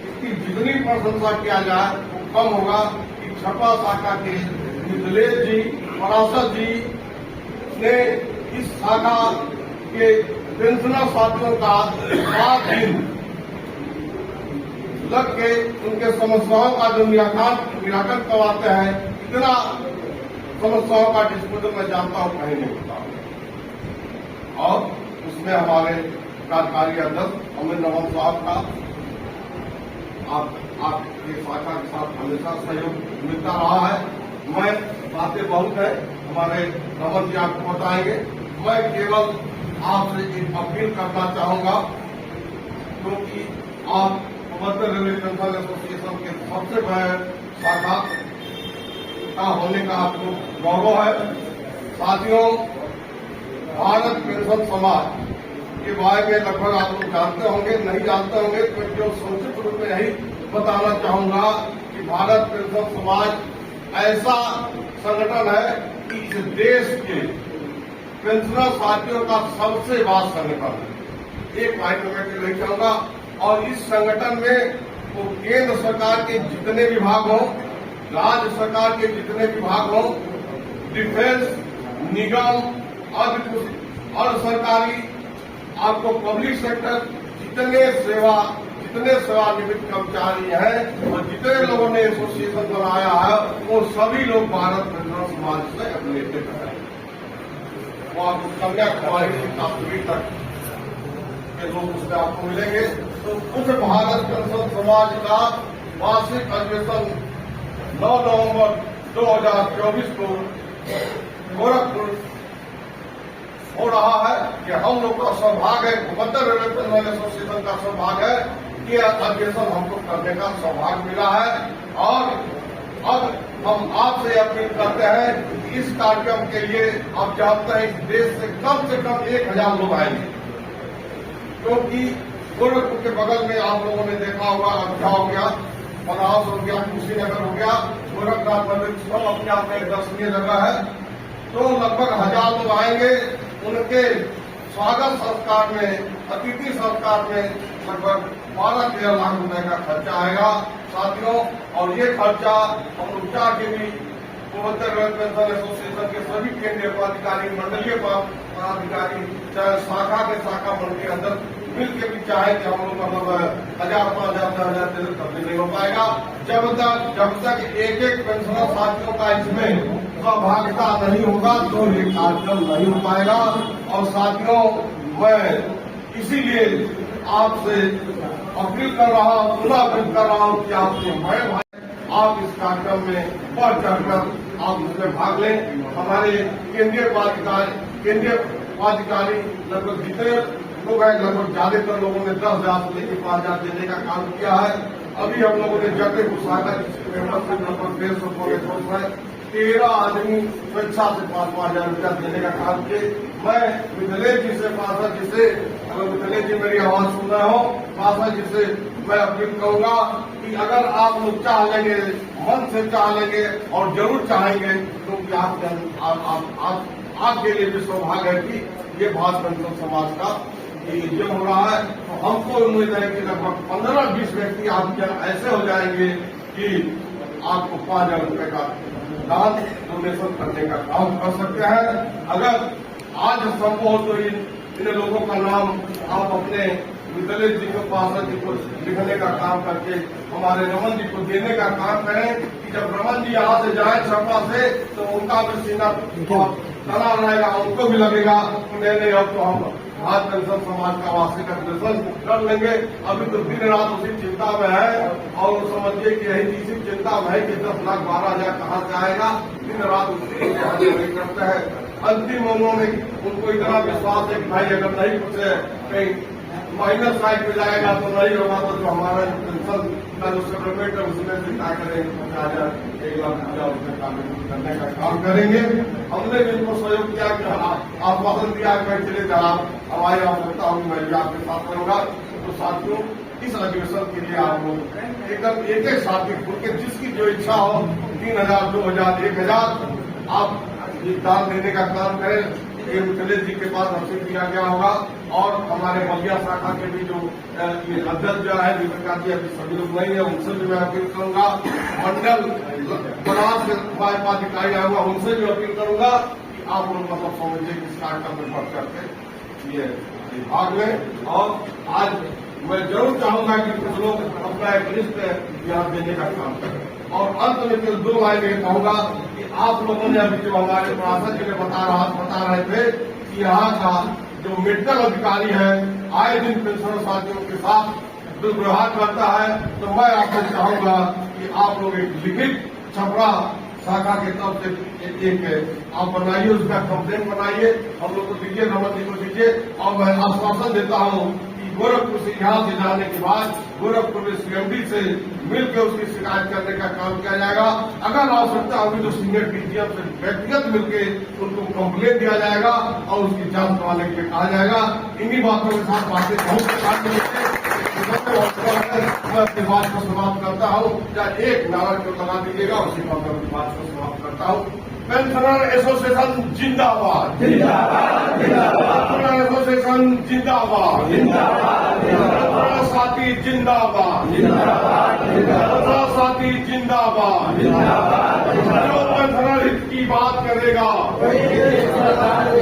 इसकी जितनी प्रशंसा किया जाए वो कम होगा कि छपा शाखा के मिथिलेश जी, पार्षद जी ने इस शाखा के पेंशनर साथियों का 7 दिन लग के उनके समस्याओं का जो निराकरण करवाते हैं, इतना समस्याओं का डिस्पोजल मैं जानता हूं कहीं नहीं होता। और उसमें हमारे कार्यकारी अध्यक्ष अमित नमन साहब का आपके शाखा के साथ हमेशा सहयोग मिलता रहा है। मैं बातें बहुत है, हमारे नमन जी आपको बताएंगे। मैं केवल आपसे एक अपील करना चाहूंगा क्योंकि आप पूर्वोत्तर रेलवे पेंशन एसोसिएशन के सबसे बड़े शाखा का होने का आपको गौरव है। साथियों, भारत पेंशन समाज के बारे में लगभग आप लोग जानते होंगे, नहीं जानते होंगे तो जो संक्षिप्त रूप में यही बताना चाहूंगा कि भारत पेंशन समाज ऐसा संगठन है कि इस देश के पेंशनर साथियों का सबसे बड़ा संगठन है। एक पॉइंट में नहीं चाहूंगा और इस संगठन में वो केंद्र सरकार के जितने विभाग हों, राज्य सरकार के जितने विभाग हों, डिफेंस, निगम, अर्ध सरकारी, आपको पब्लिक सेक्टर, जितने सेवानिवृत्त कर्मचारी हैं और जितने लोगों ने एसोसिएशन बनाया है वो सभी लोग भारत पेंशनर समाज से एफिलिएटेड है। वो आपको कन्याकुमारी से काश्मीर तक के लोग उसमें आपको मिलेंगे। तो कुछ भारत पेंशन समाज का वार्षिक अधिवेशन 9 नवंबर 2024 को गोरखपुर हो रहा है कि हम लोग का सौभाग्य है, पूर्वोत्तर रेलवे पेंशन एसोसिएशन का सौभाग्य है कि अधिवेशन हमको करने का सौभाग्य मिला है। और अब हम आपसे अपील करते हैं कि इस कार्यक्रम के लिए आप जानते हैं इस देश से कम 1000 लोग आएंगे, क्योंकि गोरखपुर के बगल में आप लोगों ने देखा होगा, अयोध्या हो गया, बनास हो गया, कुशीनगर हो गया, गोरखनाथ मंदिर सब अपने आप में एक दर्शनीय जगह है। तो लगभग 1000 लोग आएंगे। उनके स्वागत संस्कार में, अतिथि संस्कार में लगभग 12-13 लाख रुपए का खर्चा आएगा साथियों। और ये खर्चा हम लोग के भी पूर्वोत्तर रेलवे पेंशन एसोसिएशन के सभी केंद्रीय पदाधिकारी, मंडलीय पदाधिकारी, चाहे शाखा के शाखा मंडलीय अध्यक्ष मिल के भी चाहे कि हम लोग मतलब 1000, 5000, 10,000 कभी नहीं हो पाएगा जब तक एक पेंशनर साथियों का इसमें सहभागिता नहीं होगा तो ये कार्यक्रम नहीं हो पाएगा। और साथियों, मैं इसीलिए आपसे अपील कर रहा हूं, पुनः अपील कर रहा हूं कि आपसे बड़े भाई आप इस कार्यक्रम में बढ़ चढ़कर आप उसमें भाग लें। हमारे केंद्रीय पदाधिकारी लगभग जितने लोग हैं, लगभग ज्यादातर लोगों ने 10,000 से लेकर 5,000 देने का काम किया है। अभी हम लोगों ने जगह घुसाकर मेंबरशिप लगभग 150 है। 13 आदमी स्वेच्छा से 5,000 रुपया देने का काम किए। मैं मिथिलेश जी से पार्षद जी से, अगर मिथिलेश जी मेरी आवाज सुन रहे हो, पार्षद जी से मैं अपील करूंगा कि अगर आप लोग चाह लेंगे, मन से चाह लेंगे और जरूर चाहेंगे, क्योंकि आपके लिए भी सौभाग्य है कि ये भारत पेंशन समाज का ये हो रहा है। तो हमको उम्मीद है कि लगभग 15-20 व्यक्ति आपके ऐसे हो जाएंगे कि आपको 5,000 रुपए का दान डोनेशन करने का काम कर सकते हैं। अगर आज संभव हो तो इन लोगों का नाम आप अपने मिथिलेश जी को, पार्षद जी को लिखने का काम करके हमारे रमन जी को देने का काम करें कि जब रमन जी यहाँ से जाए छपरा से तो उनका भी सीना तना रहेगा, उनको भी लगेगा नहीं अब तो हम भारत पेंशन समाज का वार्षिक अधिवेशन कर लेंगे। अभी तो दिन रात उसी चिंता में है और समझिए कि यही इसी चिंता में है कि 10,12,000 कहाँ से आएगा। दिन रात उसी करते हैं। अंतिम उन्होंने उनको इतना विश्वास है कि भाई अगर नहीं कुछ कहीं माइनस साइड पे जाएगा तो नहीं होगा, तो जो हमारा पेंशन का जो सेटलमेंट है उसमें से क्या करेंगे, 50,000 1,50,000 रुपये का करने का काम करेंगे। हमने भी इनको सहयोग किया कि आश्वासन दिया कि मैं चले आप हमारी आवश्यकता होगी मैं भी आपके साथ करूंगा। तो साथियों, इस अधिवेशन के लिए आप लोग एकदम एक साथी खुल के जिसकी जो इच्छा हो 3,000, 2,000, 1,000 आप दान देने का काम करें। ये मिथिलेश जी के पास अवसर दिया गया होगा और हमारे बलिया शाखा के भी जो ये अध्यक्ष जो है विवेकानंद जी अभी सभी लोग नहीं है, उनसे भी मैं अपील करूंगा। मंडल बनास के पदाधिकारी आऊंगा, उनसे भी अपील करूंगा कि आप लोग मतलब समझिए कि इस कार्यक्रम में बढ़ करके ये भाग लें। और आज मैं जरूर चाहूंगा कि कुछ लोग अपना एक लिस्ट यहाँ देने का काम करें। और अंत में केवल 2 लाइन ये कहूंगा कि आप लोगों ने अभी जो हमारे पार्षद जी ने बता रहे थे कि यहाँ का जो मेडिकल अधिकारी है आए दिन पेंशनर साथियों के साथ दुर्व्यवहार करता है, तो मैं आपसे चाहूंगा कि आप लोग एक लिखित छपरा शाखा के तरफ से एक आप बनाइए, उसका कंप्लेन बनाइए, हम लोग को दीजिए, रमन जी को दीजिए। और मैं आश्वासन देता हूँ कि गोरखपुर से यहाँ से जाने के बाद गोरखपुर में सीएमडी से मिलकर उसकी शिकायत करने का काम किया जाएगा। अगर आवश्यकता होगी तो सीनियर डीजीएम से व्यक्तिगत मिलकर उनको कंप्लेन दिया जाएगा और उसकी जांच करवाने के लिए कहा जाएगा। इन्हीं बातों के साथ बातें बहुत मैं अपनी बात को समाप्त करता हूँ। चाहे एक नारा को लगा दीजिएगा, उसी पर मैं अपनी बात को समाप्त करता हूँ। पेंशनर एसोसिएशन जिंदाबाद, जिंदाबाद, जिंदाबाद। पेंशनर एसोसिएशन जिंदाबाद, जिंदाबाद, जिंदाबाद। साथी जिंदाबाद, जिंदाबाद, जिंदाबाद। साथी जिंदाबाद, जिंदाबाद। जो पेंशनर हित की बात करेगा,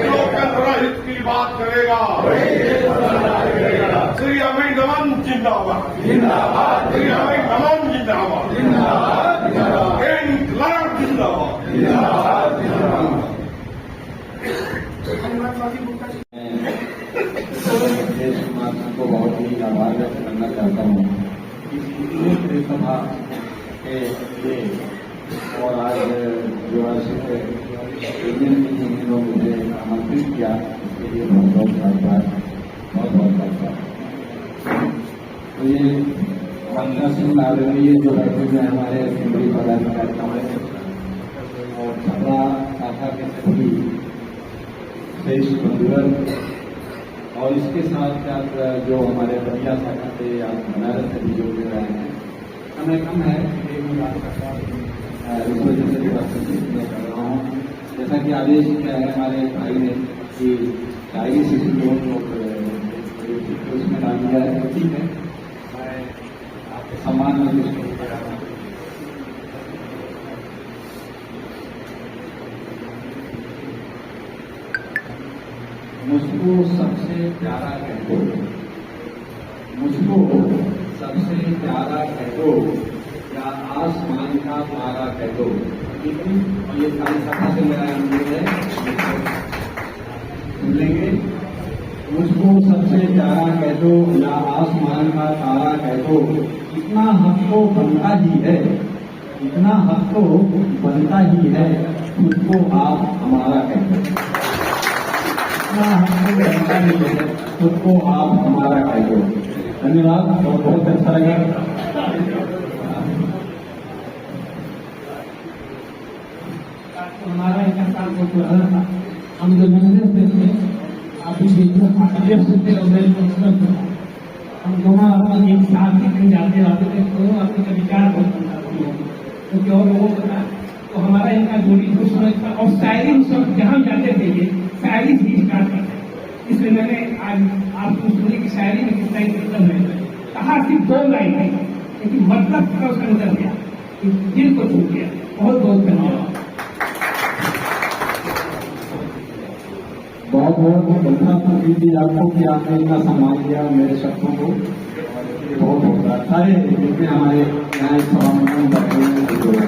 जो पेंशनर हित की बात करेगा, श्री अमित नमन जिंदाबाद, जिंदाबाद। श्री अमित नमन जिंदाबाद, जिंदाबाद, जिंदाबाद। जिंदाबाद, जिंदाबाद, जिंदाबाद। को बहुत ही आभार व्यक्त करना चाहता हूँ इतनी सभा के लिए। और आज जो यूनियन मीटिंग ने मुझे आमंत्रित किया, इसके लिए बहुत धन्यवाद, बहुत धन्यवाद। तो ये वंदना सिंह नारंगी जो बैठे हुए हमारे असेंबली पदाधिकारी और छपरा शाखा के सभी श्रेष्ठ बंधुगण, और इसके साथ साथ जो हमारे बलिया शाखा से आज बनारस से भी जुड़ रहे हैं। समय कम है, इस वजह से मैं कर रहा हूँ। जैसा कि आदेश किया है हमारे भाई ने कि शायरी से लोग उसमें डाल दिया है, तो ठीक है, मैं आपके सम्मान में उसको मुझको सबसे प्यारा कह दो, मुझको सबसे प्यारा कह दो, या आसमान का तारा कह दो। ठीक है, और ये सारी सभा से मेरा अनुरोध है, सुन लेंगे। मुझको सबसे प्यारा कह दो या आसमान का तारा कह दो, इतना हमको बनता ही है, इतना हक तो बनता ही है, खुद को आप हमारा कहते हैं। इतना हक तो बनता ही है, खुद को आप हमारा कहते हो। धन्यवाद, बहुत बहुत अच्छा लगा। हमारा इंतजार को हम जो मंदिर से थे, अभी हम दोनों अपना एक साथ ही कहीं जाते रहते थे, दोनों अपने का विचार बहुत बनता क्योंकि और लोगों को था, तो हमारा इनका जोड़ी खुश था। और शायरी सब जहाँ जाते थे ये शायरी ही स्टार्ट करते, इसलिए मैंने आज आपको सुनी कि शायरी में कितना ही मतलब है। कहा सिर्फ 2 लाइन है, लेकिन मतलब का उसका निकल गया, दिल को छू गया। बहुत बहुत धन्यवाद। बहुत बहुत धन्यवाद दीदी आपको कि आपने इतना सम्मान दिया मेरे शब्दों को। बहुत बहुत सारे जितने हमारे यहाँ सभा में बैठे हुए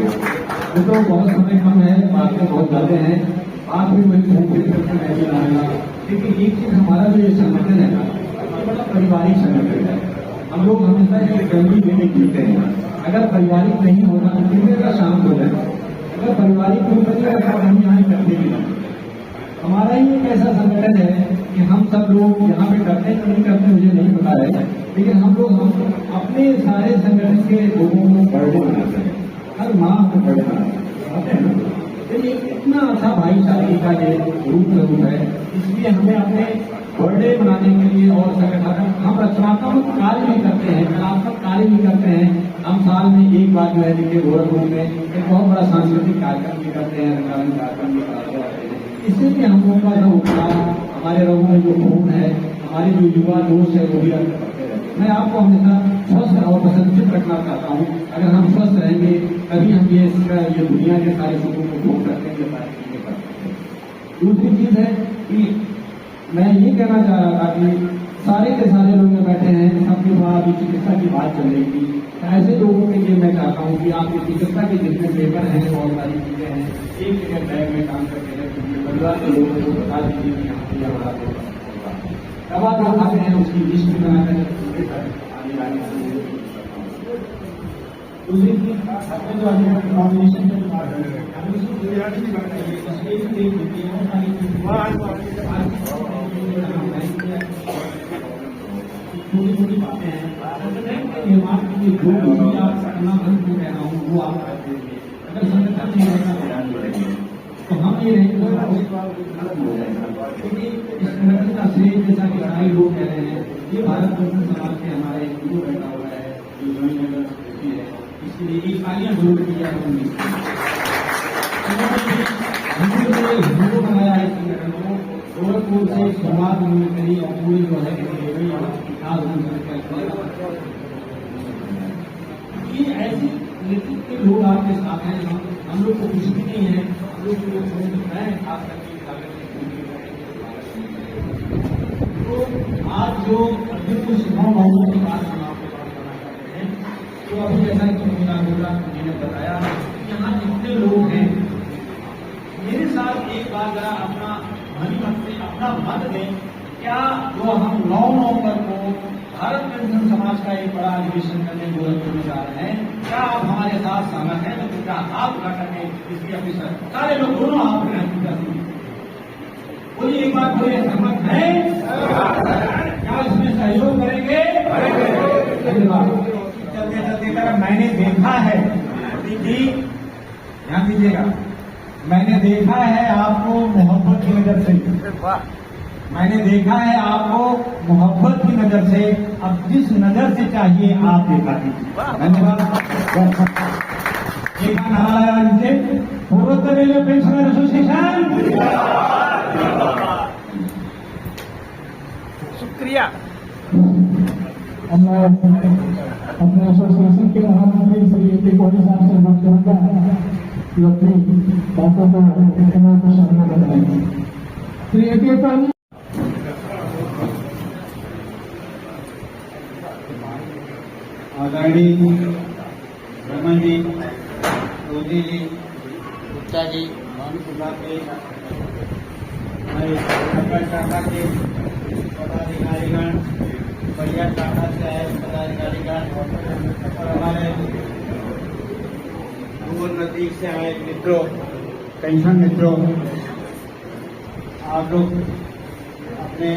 तो बहुत समय कम है, बातें बहुत ज्यादा हैं, बात भी वही घूम फिर करके मैं भी लाऊंगा। लेकिन एक चीज हमारा जो ये संगठन है ना, बड़ा पारिवारिक संगठन है। हम लोग हमेशा एक फैमिली में जीते हैं। अगर पारिवारिक नहीं होगा तो कितने का शांत हो जाए। अगर पारिवारिक नहीं बनेगा तो हम यहाँ करते भी नहीं। हमारा ही एक ऐसा संगठन है कि हम सब लोग यहाँ पे करते हैं नहीं करते मुझे नहीं पता है, लेकिन हम लोग अपने सारे संगठन के लोगों को बर्थडे मनाते हैं, हर माह को बर्थडे मनाते हैं। इतना अच्छा भाईचारे का ये रूप है, इसलिए हमें अपने बर्थडे मनाने के लिए और संगठन हम रचनात्मक कार्य भी करते हैं, कलात्मक कार्य भी करते हैं। हम साल में एक बार जो है देखिए गोरखपुर में एक बहुत बड़ा सांस्कृतिक कार्यक्रम भी करते हैं, रंगारंग कार्यक्रम भी कराते रहते हैं। इससे भी हम लोगों का जो उत्साह, हमारे लोगों में जो खून है, हमारे जो युवा दोस्त है वो भी रखते रहते हैं। मैं आपको हमेशा स्वस्थ और प्रसन्नचित रखना चाहता हूँ। अगर हम स्वस्थ रहेंगे तभी हम ये दुनिया के सारे सुखों को भोग सकते हैं, सारी चीजें कर सकते हैं। दूसरी चीज है कि मैं ये कहना चाह रहा था कि सारे के सारे लोग में बैठे हैं, सबके बाद अभी चिकित्सा की बात चल रही थी। ऐसे लोगों के लिए मैं चाहता हूँ कि आपकी चिकित्सा के जितने पेपर हैं, बहुत सारी चीजें हैं, एक जगह बैग में काम करके रखें, परिवार के लोगों को बता दीजिए कि यहाँ पे हमारा दवा जो खाते हैं उसकी लिस्ट बनाकर दूसरी चीज कॉम्बिनेशन छोटी छोटी बातें हैं, निर्माण के लिए जो भी आप करना बंद कर रहा हूँ वो आप कर देंगे। अगर संगठन नहीं रहना तैयार करेंगे तो हम ये रहेंगे खत्म हो जाएगा। क्योंकि इस संगठन का श्रेय जैसा कि कई लोग कह रहे हैं, ये भारत दर्शन समाज के हमारे हिंदू बैठा हुआ है जो ज्वाइन है, इसके लिए इकाइयां जरूर की जा रही हिंदू बनाया है संगठन को। गोरखपुर से शुरुआत उन्होंने करी और पूरी जो है ये ऐसे नेतृत्व के लोग आपके साथ हैं। हम लोग को कुछ भी नहीं है, हम लोग को खास तो आज जो बिल्कुल सुबह माहौल की बात हम आपके पास करना चाहते हैं, तो अभी जैसा कि मैंने बताया यहाँ जितने लोग हैं मेरे साथ एक बार जरा अपना मत से अपना मत दें। क्या जो हम 9 नवंबर को भारत पेंशन समाज का एक बड़ा अधिवेशन करने गोरखपुर में जा रहे हैं, क्या आप हमारे साथ सहमत हैं? तो कृपया हाथ उठा करके इसकी अपनी सारे लोग दोनों हाथ उठाएं। बोलिए एक बार, बोलिए सहमत हैं? क्या इसमें सहयोग करेंगे? धन्यवाद। चलते चलते कर मैंने देखा है दीदी, ध्यान दीजिएगा, मैंने देखा है आपको मोहब्बत की नजर से, मैंने देखा है आपको मोहब्बत की नजर से। अब जिस नजर से चाहिए आप देखा दीजिए। धन्यवाद। एक नारा से पूर्वोत्तर रेलवे पेंशनर एसोसिएशन शुक्रिया। अपने एसोसिएशन के महामंत्री श्री के कोहली साहब से बात करूंगा जो अपनी बातों को सामने बताएंगे। श्री आदरणीय रमन जी, रोजी जी, गुप्ता जी, मानपुरा के हमारे शाखा के पदाधिकारीगण, बढ़िया शाखा से आए पदाधिकारीगण और हमारे दूर नजदीक से आए मित्रों, पेंशन मित्रों, आप लोग अपनी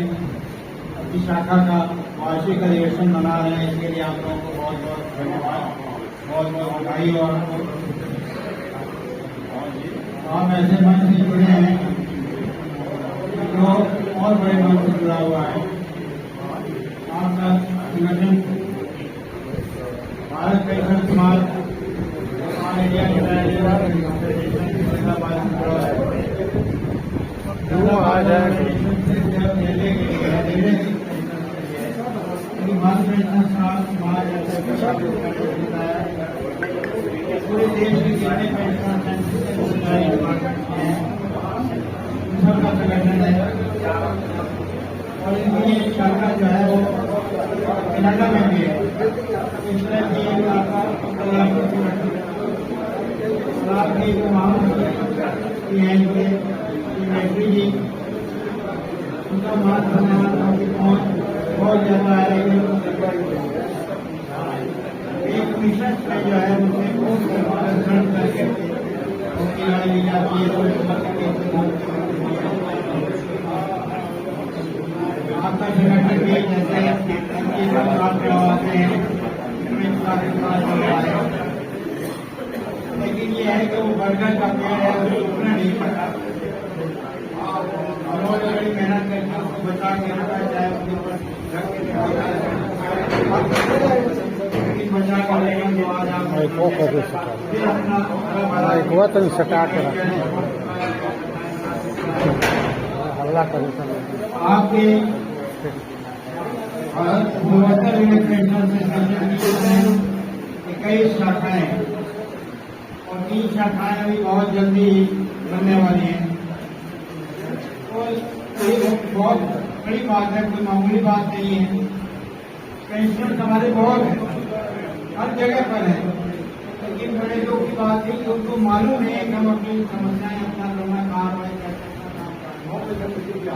शाखा का वार्षिक अधिवेशन मना रहे हैं, इसके लिए आप लोगों को बहुत बहुत धन्यवाद, बहुत बहुत बधाई। और हम ऐसे मंच से जुड़े हैं जो और बड़े मंच से जुड़ा हुआ है। आपका संगठन भारत पेंशन समाज इंडिया पूरे देश के जितने पेंशन सबका संगठन है और इनकी एक शाखा जो है वो कनाडा में भी है। इस तरह की एक शाखा आपकी मैत्री जी, उनका मान सम्मान बहुत ज्यादा है। एक मिशन में जो है उनसे प्रदर्शन करके उनकी राय ली जाती है। आपका संगठन भी जैसे उनकी बात करवाते हैं, लेकिन ये है कि वो बर्गर का पेड़ है, उसको उतना नहीं पता। रोज बड़ी मेहनत करके उसको बचा के रखा जाए, उसके ऊपर ढक के बचा कर लेकिन जो आज आप फिर अपना स्टार्ट हल्ला कर आपके पूर्वोत्तर पेंशन से कई शाखाएं और 3 शाखाएं अभी बहुत जल्दी बनने वाली हैं। तो ये बहुत बड़ी बात है, कोई मामूली बात नहीं है। पेंशन हमारे बहुत है, हर जगह पर है, लेकिन बड़े लोग की बात है कि उनको मालूम है कि हम अपनी समस्याएं अपना करना काम है।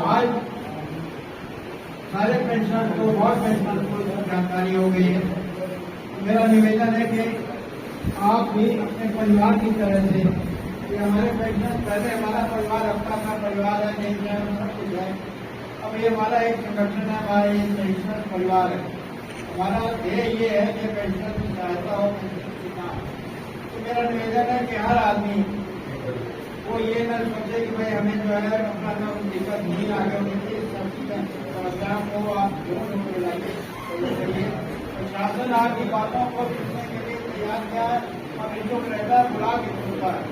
आज सारे पेंशन को बहुत पेंशन को जानकारी हो गई है। मेरा निवेदन है कि आप भी अपने परिवार की तरह से, कि हमारे पेंशन पहले हमारा परिवार अपना अपना परिवार है, नहीं है, सब कुछ है। अब ये हमारा एक संगठन है, हमारा एक पेंशन परिवार है। हमारा ध्येय ये है कि पेंशन की सहायता हो, पेंशन की काम। तो मेरा निवेदन है कि हर आदमी वो ये न सोचे कि भाई हमें जो है अपना जो दिक्कत नहीं आ गई, उनकी समस्याओं को आप जरूर मिलाइए। प्रशासन आपकी बातों को सुनने के लिए तैयार किया है और इनको रहता है बुला के सुनता है।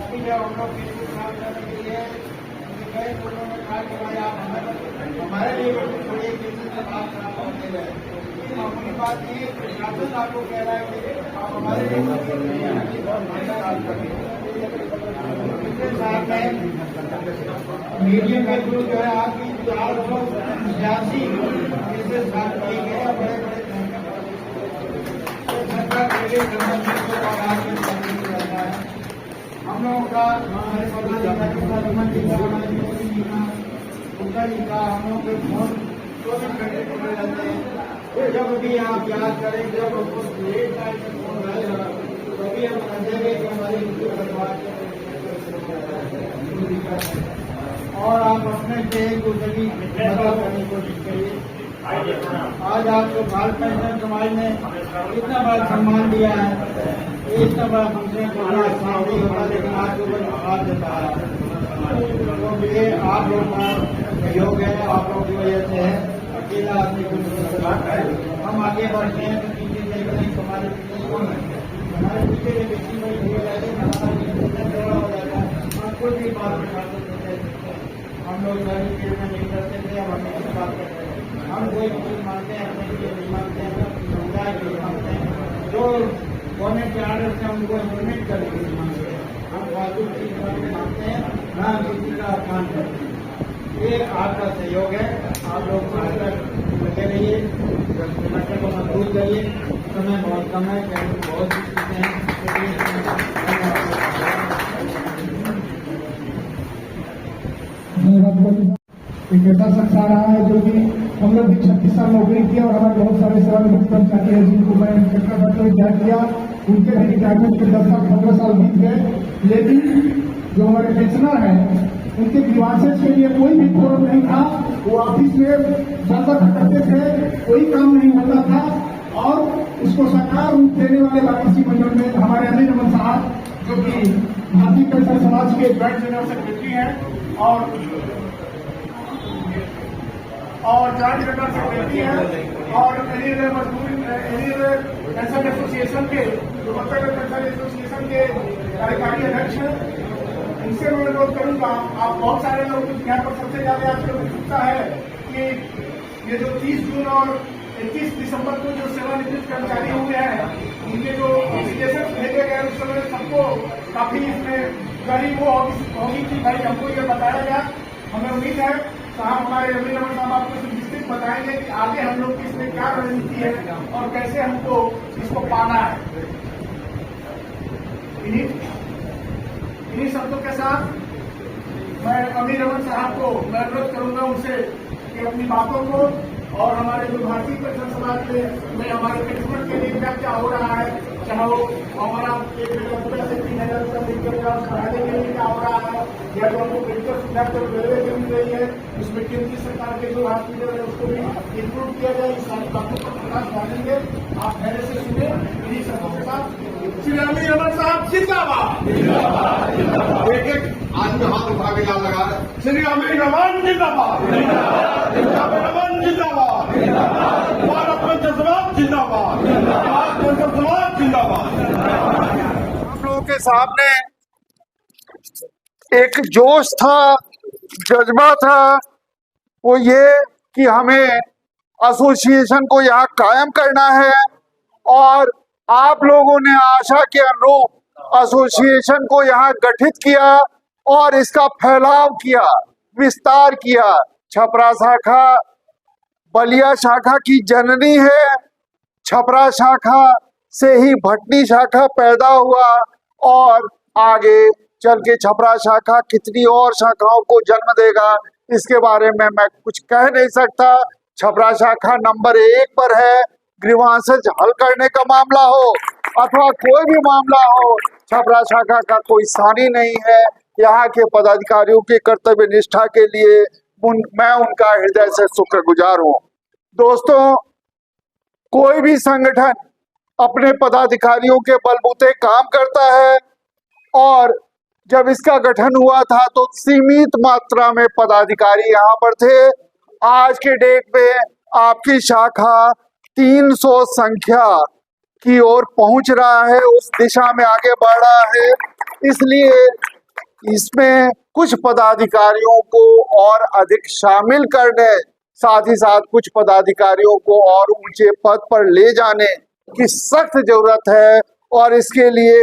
अभी जब हम लोग किसी काम करने के लिए गए तो उन्होंने कहा कि भाई आप हमारे लिए थोड़ी किसी से बात खराब होते रहे। मामूली बात ये प्रशासन आपको कह रहा है कि आप हमारे लिए पिछले साल में मीडिया के थ्रू जो है आपकी 486 केसेस साथ किए गए और बड़े बड़े सरकार के लिए हम लोगों का हमारे प्रधानमंत्री हमारे मोदी जी का गुप्ता जी का हम लोग के फोन 24 घंटे खुले रहते हैं। जब भी आप याद करें, जब हमको लेट नाइट में फोन आएगा तभी हम समझेंगे कि हमारी परिवार और आप अपने से दूसरे की मदद करने की कोशिश करिए। आज आपको भारत पेंशन समाज ने इतना बड़ा सम्मान दिया है, इतना बड़ा फंक्शन करना आसान नहीं होता, लेकिन आपके ऊपर आभार देता है। तो ये आप लोग का सहयोग है, आप लोगों की वजह से है। अकेला आदमी को हम आगे बढ़ते हैं तो पीछे देख रहे हैं हमारे पीछे कौन है, हमारे पीछे जो व्यक्ति बड़ी भीड़ रहते हैं, हमारा चौड़ा हो जाता है। हम कुछ भी बात उठाते थे, हम लोग सारी भीड़ में नहीं करते थे, अब हम इससे बात करते हैं। हम कोई चीज मानते हैं, अपने लिए नहीं मानते हैं, समुदाय के लिए मानते हैं। जो गवर्नमेंट के आर्डर से उनको इम्प्लीमेंट करने के लिए मानते हैं। हम फालतू चीज मानते हैं, ना किसी का अपमान करते हैं। ये आपका सहयोग है, आप लोग आगे लगे रहिए, संगठन को मजबूत करिए। समय बहुत कम है, बहुत चीजें हैं। एक ऐसा शख्स आ रहा है जो कि हम लोग भी 36 साल नौकरी किया और हमारे बहुत सारे सवाल मुख्य कर्मचारी हैं जिनको मैं याद किया उनके भी रिटायरमेंट के 10 साल 15 साल बीत गए, लेकिन जो हमारे पेंशनर हैं उनके ग्रीवांसेस के लिए कोई भी फोरम नहीं था। वो ऑफिस में दरदर करते थे, कोई काम नहीं होता था और उसको सरकार रूप देने वाले वापसी मंडल में हमारे अनिल रमन साहब, जो कि भारतीय पेंशन समाज के ज्वाइंट जनरल सेक्रेटरी हैं और ज्वाइंट जनरल सेक्रेटरी हैं और पेंशन एसोसिएशन के पेंशन एसोसिएशन के कार्यकारी अध्यक्ष हैं। इनसे मैं अनुरोध करूंगा, आप बहुत सारे लोग यहाँ पर सबसे ज्यादा आपसे उत्सुकता है कि ये जो 30 जून और 21 दिसंबर को जो सेवानिवृत्त कर्मचारी हुए हैं, उनके जो एप्लीकेशन भेजे गए उस समय सबको काफी इसमें गरीब वो होगी कि भाई हमको ये बताया गया। हमें उम्मीद है साहब हमारे अनिल रमन साहब आपको विस्तृत बताएंगे कि आगे हम लोग की इसमें क्या रणनीति है और कैसे हमको इसको पाना है। इन्हीं शब्दों के साथ मैं अनिल रमन साहब को मैं अनुरोध करूंगा उनसे कि अपनी बातों को और हमारे जो भारतीय पेंशन समाज में हमारे पेंशनर के लिए क्या क्या हो रहा है, चाहे वो हमारा 1,000 रुपया से 3,000 रुपया देकर बढ़ाने के लिए क्या हो रहा है, या जो हमको मेडिकल सुविधा जो रेलवे की मिल रही है उसमें केंद्रीय सरकार के जो हॉस्पिटल है उसको भी इंप्रूव किया जाए। इस सारी बातों पर प्रकाश डालेंगे। आप धैर्य से सुने। इन्हीं शब्दों के साथ श्री अनिल रमन साहब जिंदाबाद। एक एक आदमी हाथ उठा के यहाँ लगा रहे, श्री अनिल रमन जिंदाबाद, रमन जिंदाबाद, भारत पेंशन समाज जिंदाबाद, भारत पेंशन समाज जिंदाबाद। हम लोगों के सामने एक जोश था, जज्बा था, वो ये कि हमें एसोसिएशन को यहाँ कायम करना है और आप लोगों ने आशा के अनुरूप एसोसिएशन को यहाँ गठित किया और इसका फैलाव किया, विस्तार किया। छपरा शाखा बलिया शाखा की जननी है। छपरा शाखा से ही भटनी शाखा पैदा हुआ और आगे चल के छपरा शाखा कितनी और शाखाओं को जन्म देगा, इसके बारे में मैं कुछ कह नहीं सकता। छपरा शाखा नंबर 1 पर है। ग्रीवांसेस हल करने का मामला हो अथवा कोई भी मामला हो, छपरा शाखा का कोई सानी नहीं है। यहाँ के पदाधिकारियों के कर्तव्य निष्ठा के लिए मैं उनका हृदय से शुक्रगुजार हूँ। दोस्तों, कोई भी संगठन अपने पदाधिकारियों के बलबूते काम करता है और जब इसका गठन हुआ था तो सीमित मात्रा में पदाधिकारी यहाँ पर थे। आज के डेट में आपकी शाखा 300 संख्या की ओर पहुंच रहा है, उस दिशा में आगे बढ़ रहा है। इसलिए इसमें कुछ पदाधिकारियों को और अधिक शामिल करने, साथ ही साथ कुछ पदाधिकारियों को और ऊंचे पद पर ले जाने की सख्त जरूरत है और इसके लिए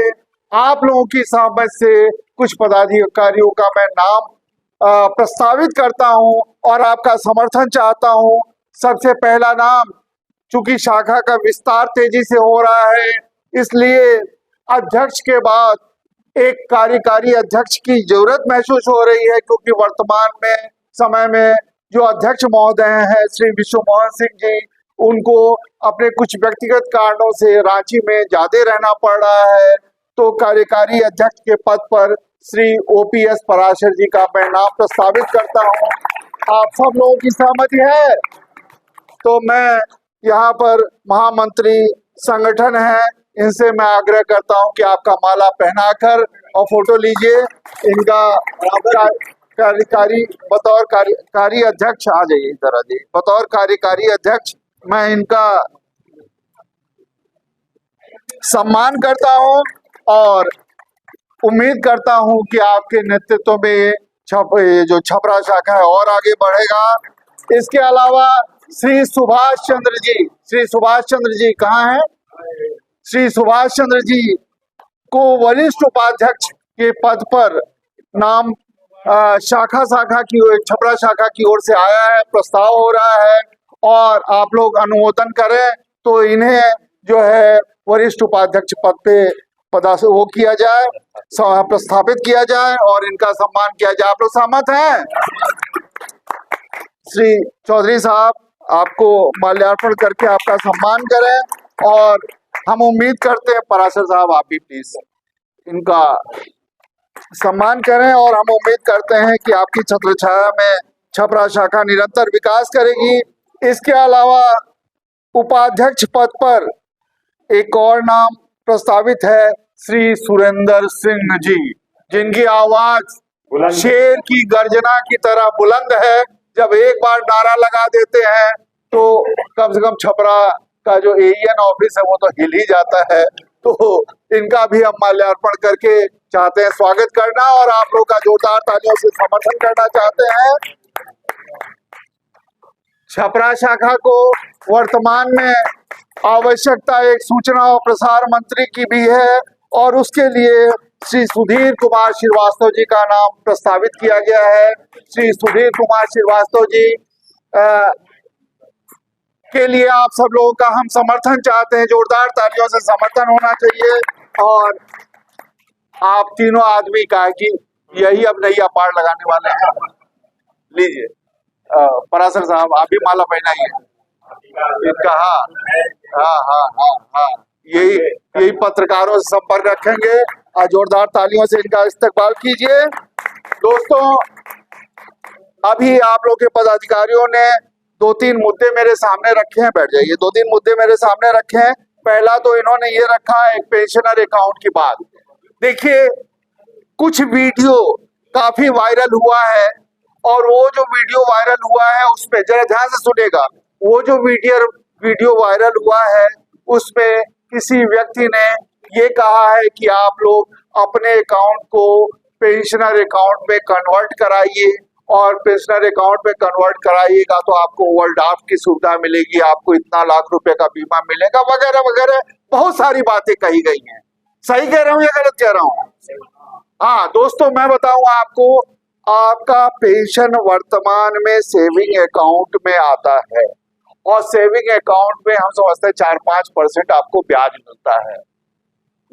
आप लोगों की सहमति से कुछ पदाधिकारियों का मैं नाम प्रस्तावित करता हूं और आपका समर्थन चाहता हूं। सबसे पहला नाम, चूंकि शाखा का विस्तार तेजी से हो रहा है, इसलिए अध्यक्ष के बाद एक कार्यकारी अध्यक्ष की जरूरत महसूस हो रही है, क्योंकि वर्तमान में समय में जो अध्यक्ष महोदय हैं श्री विश्व मोहन सिंह जी, उनको अपने कुछ व्यक्तिगत कारणों से रांची में ज्यादा रहना पड़ रहा है। तो कार्यकारी अध्यक्ष के पद पर श्री OPS पराशर जी का मैं नाम प्रस्तावित करता हूं। आप सब लोगों की सहमति है? तो मैं यहाँ पर महामंत्री संगठन है, इनसे मैं आग्रह करता हूं कि आपका माला पहनाकर और फोटो लीजिए। इनका कार्यकारी बतौर कार्यकारी अध्यक्ष आ जाइए, इधर आ जाइए। बतौर कार्यकारी अध्यक्ष मैं इनका सम्मान करता हूं और उम्मीद करता हूं कि आपके नेतृत्व में जो छपरा शाखा है और आगे बढ़ेगा। इसके अलावा श्री सुभाष चंद्र जी कहाँ हैं? श्री सुभाष चंद्र जी को वरिष्ठ उपाध्यक्ष के पद पर नाम शाखा की छपरा शाखा की ओर से आया है, प्रस्ताव हो रहा है और आप लोग अनुमोदन करें तो इन्हें जो है वरिष्ठ उपाध्यक्ष पद पे वो किया जाए, प्रस्थापित किया जाए और इनका सम्मान किया जाए। आप लोग सहमत हैं? श्री चौधरी साहब आपको माल्यार्पण करके आपका सम्मान करें और हम उम्मीद करते हैं पराशर साहब आप भी प्लीज इनका सम्मान करें, और हम उम्मीद करते हैं कि आपकी छत्रछाया में छपरा शाखा निरंतर विकास करेगी। इसके अलावा उपाध्यक्ष पद पर एक और नाम प्रस्तावित है, श्री सुरेंद्र सिंह जी, जिनकी आवाज शेर की गर्जना की तरह बुलंद है। जब एक बार नारा लगा देते हैं तो कम से कम छपरा का जो एईएन ऑफिस है वो तो हिल ही जाता है। तो इनका भी हम माल्यार्पण करके चाहते हैं स्वागत करना, और आप लोग का जोरदार तालियों से समर्थन करना चाहते हैं। छपरा शाखा को वर्तमान में आवश्यकता एक सूचना और प्रसार मंत्री की भी है, और उसके लिए श्री सुधीर कुमार श्रीवास्तव जी का नाम प्रस्तावित किया गया है। श्री सुधीर कुमार श्रीवास्तव जी के लिए आप सब लोगों का हम समर्थन चाहते हैं, जोरदार तालियों से समर्थन होना चाहिए। और आप तीनों आदमी का कि यही अब नैया पार लगाने वाले हैं। लीजिए पराशर साहब आप भी माला पहनाइए इनका। हाँ, यही पत्रकारों से संपर्क रखेंगे, और जोरदार तालियों से इनका इस्तकबाल कीजिए। दोस्तों, अभी आप लोग के पदाधिकारियों ने 2-3 मुद्दे मेरे सामने रखे हैं, बैठ जाइए। 2-3 मुद्दे मेरे सामने रखे हैं। पहला तो इन्होंने ये रखा है एक पेंशनर अकाउंट की बात। देखिए, कुछ वीडियो काफी वायरल हुआ है, और वो जो वीडियो वायरल हुआ है उसमें जरा ध्यान से सुनेगा। वो जो वीडियो वायरल हुआ है उसमें किसी व्यक्ति ने ये कहा है कि आप लोग अपने अकाउंट को पेंशनर अकाउंट में कन्वर्ट कराइए, और पेंशनर अकाउंट में कन्वर्ट कराइएगा तो आपको ओवरड्राफ्ट की सुविधा मिलेगी, आपको इतना लाख रुपए का बीमा मिलेगा, वगैरह वगैरह बहुत सारी बातें कही गई हैं। सही कह रहा हूँ या गलत कह रहा हूँ? हाँ दोस्तों, मैं बताऊं आपको, आपका पेंशन वर्तमान में सेविंग अकाउंट में आता है, और सेविंग अकाउंट में हम समझते हैं 4-5% आपको ब्याज मिलता है।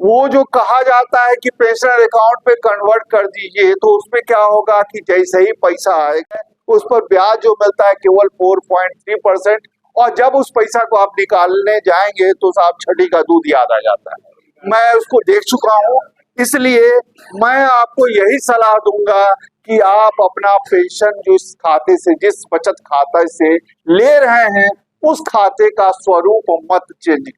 वो जो कहा जाता है कि पेंशनर अकाउंट पे कन्वर्ट कर दीजिए, तो उसमें क्या होगा कि जैसे ही पैसा आएगा उस पर ब्याज जो मिलता है केवल 4.3%, और जब उस पैसा को आप निकालने जाएंगे तो साहब छठी का दूध याद आ जाता है। मैं उसको देख चुका हूँ, इसलिए मैं आपको यही सलाह दूंगा कि आप अपना पेंशन जो इस खाते से, जिस बचत खाते से ले रहे हैं, उस खाते का स्वरूप मत चेंज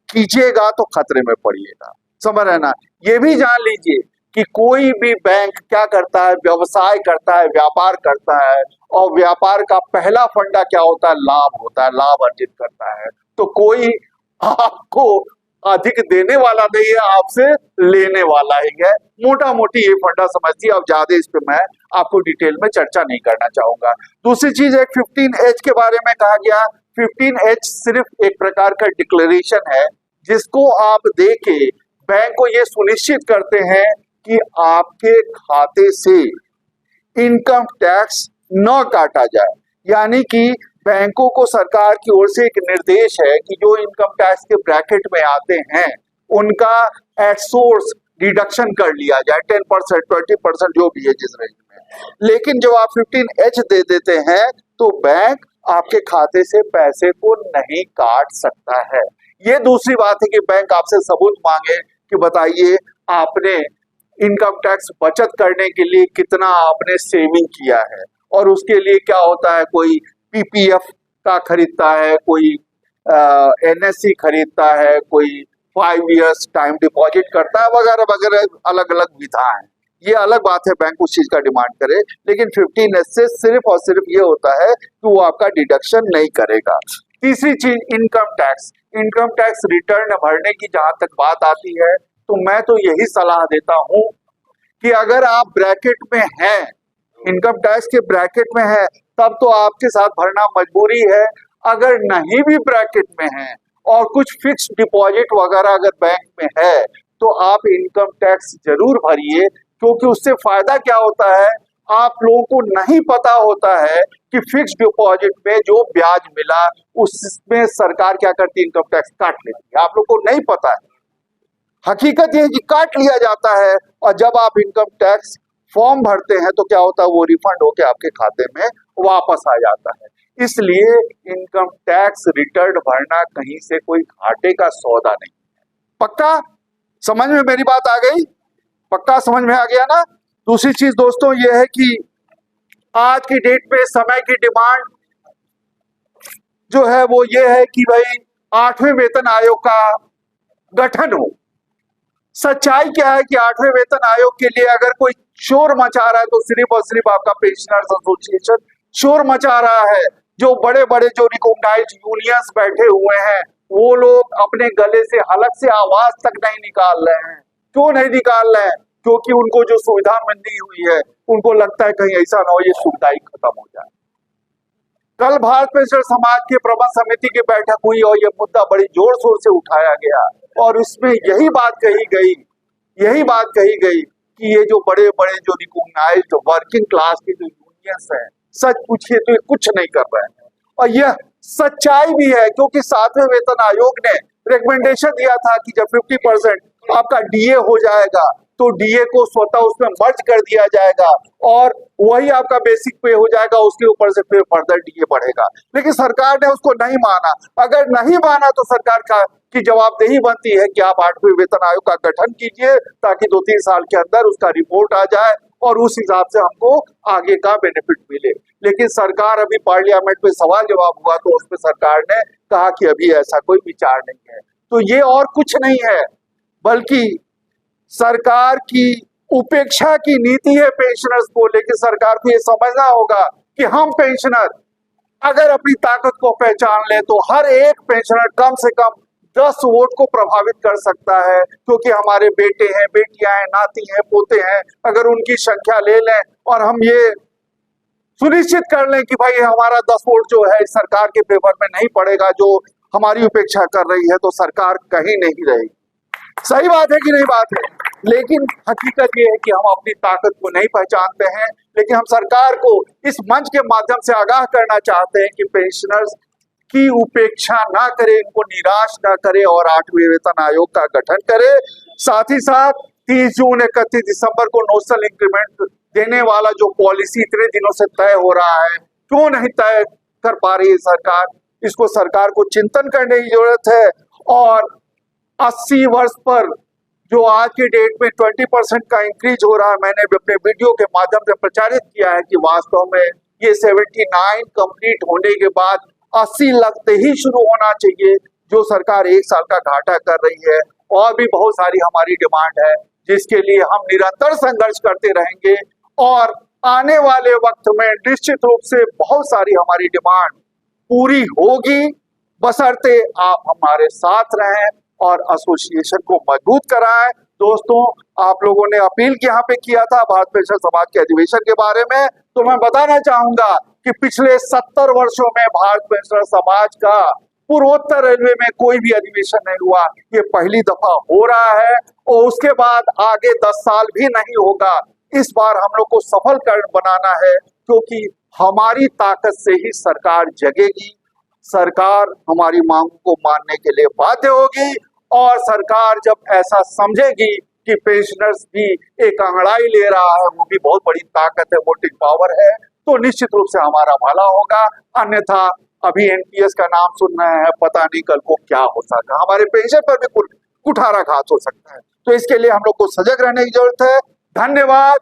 कीजिएगा तो खतरे में पड़िएगा। समझ रहे ना? ये भी जान लीजिए कि कोई भी बैंक क्या करता है, व्यवसाय करता है, व्यापार करता है, और व्यापार का पहला फंडा क्या होता है? लाभ होता है, लाभ अर्जित करता है। तो कोई आपको अधिक देने वाला नहीं है, आपसे लेने वाला ही है। मोटा मोटी ये फंडा समझिए। अब ज्यादा इस पे मैं आपको डिटेल में चर्चा नहीं करना चाहूंगा। दूसरी चीज, एक 15H के बारे में कहा गया। 15H सिर्फ एक प्रकार का डिक्लेरेशन है जिसको आप दे के बैंक को ये सुनिश्चित करते हैं कि आपके खाते से इनकम टैक्स न काटा जाए। यानी कि बैंकों को सरकार की ओर से एक निर्देश है कि जो इनकम टैक्स के ब्रैकेट में आते हैं उनका एट सोर्स डिडक्शन कर लिया जाए, 10%, 20% जो भी है जिस रेंज में। लेकिन जब आप 15H दे देते हैं तो बैंक आपके खाते से पैसे को नहीं काट सकता है। ये दूसरी बात है कि बैंक आपसे सबूत मांगे कि बताइए आपने इनकम टैक्स बचत करने के लिए कितना आपने सेविंग किया है, और उसके लिए क्या होता है, कोई PPF का खरीदता है, कोई NSC खरीदता है, कोई 5 years टाइम डिपॉजिट करता है, वगैरह वगैरह अलग अलग विधा है। ये अलग बात है बैंक उस चीज का डिमांड करे, लेकिन 15H से सिर्फ और सिर्फ ये होता है कि वो आपका डिडक्शन नहीं करेगा। तीसरी चीज, income tax. Income tax return भरने की जहां तक बात आती है तो मैं तो यही सलाह देता हूं कि अगर आप ब्रैकेट में हैं, इनकम टैक्स के ब्रैकेट में है, तब तो आपके साथ भरना मजबूरी है। अगर नहीं भी ब्रैकेट में है और कुछ फिक्स डिपॉजिट वगैरह अगर बैंक में है तो आप इनकम टैक्स जरूर भरिए, क्योंकि उससे फायदा क्या होता है, आप लोगों को नहीं पता होता है कि फिक्स डिपॉजिट में जो ब्याज मिला उसमें सरकार क्या करती है, इनकम टैक्स काट लेती है। आप लोग को नहीं पता है। हकीकत ये है कि काट लिया जाता है, और जब आप इनकम टैक्स फॉर्म भरते हैं तो क्या होता है, वो रिफंड होके आपके खाते में वापस आ जाता है। इसलिए इनकम टैक्स रिटर्न भरना कहीं से कोई घाटे का सौदा नहीं। पक्का समझ में मेरी बात आ गई? पक्का समझ में आ गया ना? दूसरी चीज दोस्तों ये है कि आज की डेट में समय की डिमांड जो है वो ये है कि भाई 8वें वेतन आयोग का गठन हो। सच्चाई क्या है कि 8वें वेतन आयोग के लिए अगर कोई शोर मचा रहा है तो सिर्फ और सिर्फ आपका पेंशनर्स एसोसिएशन शोर मचा रहा है। जो बड़े बड़े जो रिकॉग्नाइज्ड यूनियंस बैठे हुए हैं वो लोग अपने गले से हलक से आवाज तक नहीं निकाल रहे हैं। क्यों नहीं निकाल रहे हैं? क्योंकि उनको जो सुविधा मिली हुई है उनको लगता है कहीं ऐसा ना हो ये सुविधा ही खत्म हो जाए। कल भारत पेंशनर समाज के प्रबंध समिति की बैठक हुई और यह मुद्दा बड़ी जोर शोर से उठाया गया और उसमें यही बात कही गई कि ये जो बड़े बड़े जो रिकॉग्नाइज्ड वर्किंग क्लास के जो यूनियंस हैं सच पूछिए तो ये कुछ नहीं कर रहे हैं। और यह सच्चाई भी है क्योंकि 7वें वेतन आयोग ने रिकमेंडेशन दिया था कि जब 50% आपका डीए हो जाएगा तो डीए को स्वतः उसमें मर्ज कर दिया जाएगा और वही आपका बेसिक पे हो जाएगा, उसके ऊपर से फिर फर्दर डीए बढ़ेगा। लेकिन सरकार ने उसको नहीं माना। अगर नहीं माना तो सरकार की जवाबदेही बनती है कि आप 8वें वेतन आयोग का गठन कीजिए ताकि 2-3 साल के अंदर उसका रिपोर्ट आ जाए और उस हिसाब से हमको आगे का बेनिफिट मिले। लेकिन सरकार अभी पार्लियामेंट में सवाल जवाब हुआ तो उसमें सरकार ने कहा कि अभी ऐसा कोई विचार नहीं है। तो ये और कुछ नहीं है बल्कि सरकार की उपेक्षा की नीति है पेंशनर्स को। लेकिन सरकार को ये समझना होगा कि हम पेंशनर अगर अपनी ताकत को पहचान ले तो हर एक पेंशनर कम से कम 10 वोट को प्रभावित कर सकता है क्योंकि हमारे बेटे हैं, बेटियां हैं, नाती हैं, पोते हैं। अगर उनकी संख्या ले लें और हम ये सुनिश्चित कर लें कि भाई हमारा 10 वोट जो है सरकार के फेवर में नहीं पड़ेगा जो हमारी उपेक्षा कर रही है तो सरकार कहीं नहीं रहेगी। सही बात है कि नहीं बात है? लेकिन हकीकत ये है कि हम अपनी ताकत को नहीं पहचानते हैं। लेकिन हम सरकार को इस मंच के माध्यम से आगाह करना चाहते हैं कि पेंशनर्स की उपेक्षा ना करे, इनको निराश ना करे और 8वें वेतन आयोग का गठन करे। साथ ही साथ 30 जून 31 दिसंबर को नोशनल इंक्रीमेंट देने वाला जो पॉलिसी इतने दिनों से तय हो रहा है क्यों नहीं तय कर पा रही है सरकार? इसको सरकार को चिंतन करने की जरूरत है। और 80 वर्ष पर जो आज की डेट में 20% का इंक्रीज हो रहा है, मैंने भी अपने वीडियो के माध्यम से प्रचारित किया है कि वास्तव में ये 79 कंप्लीट होने के बाद 80 लगते ही शुरू होना चाहिए, जो सरकार 1 साल का घाटा कर रही है। और भी बहुत सारी हमारी डिमांड है जिसके लिए हम निरंतर संघर्ष करते रहेंगे और आने वाले वक्त में निश्चित रूप से बहुत सारी हमारी डिमांड पूरी होगी, बशर्ते आप हमारे साथ रहें और एसोसिएशन को मजबूत कराएं। दोस्तों, आप लोगों ने अपील यहाँ पे किया था भारत पेंशनर समाज के अधिवेशन के बारे में, तो मैं बताना चाहूंगा कि पिछले 70 वर्षों में भारत पेंशनर समाज का पूर्वोत्तर रेलवे में कोई भी अधिवेशन नहीं हुआ। ये पहली दफा हो रहा है और उसके बाद आगे 10 साल भी नहीं होगा। इस बार हम लोग को सफल कर बनाना है क्योंकि हमारी ताकत से ही सरकार जगेगी। सरकार हमारी मांग को मानने के लिए बाध्य होगी और सरकार जब ऐसा समझेगी कि पेंशनर्स भी एक अंगड़ाई ले रहा है, वो भी बहुत बड़ी ताकत है, वोटिंग पावर है, तो निश्चित रूप से हमारा भला होगा। अन्यथा अभी एनपीएस का नाम सुन रहे हैं, पता नहीं कल को क्या हो सकता है, हमारे पेंशन पर भी कुठाराघात हो सकता है। तो इसके लिए हम लोग को सजग रहने की जरूरत है। धन्यवाद।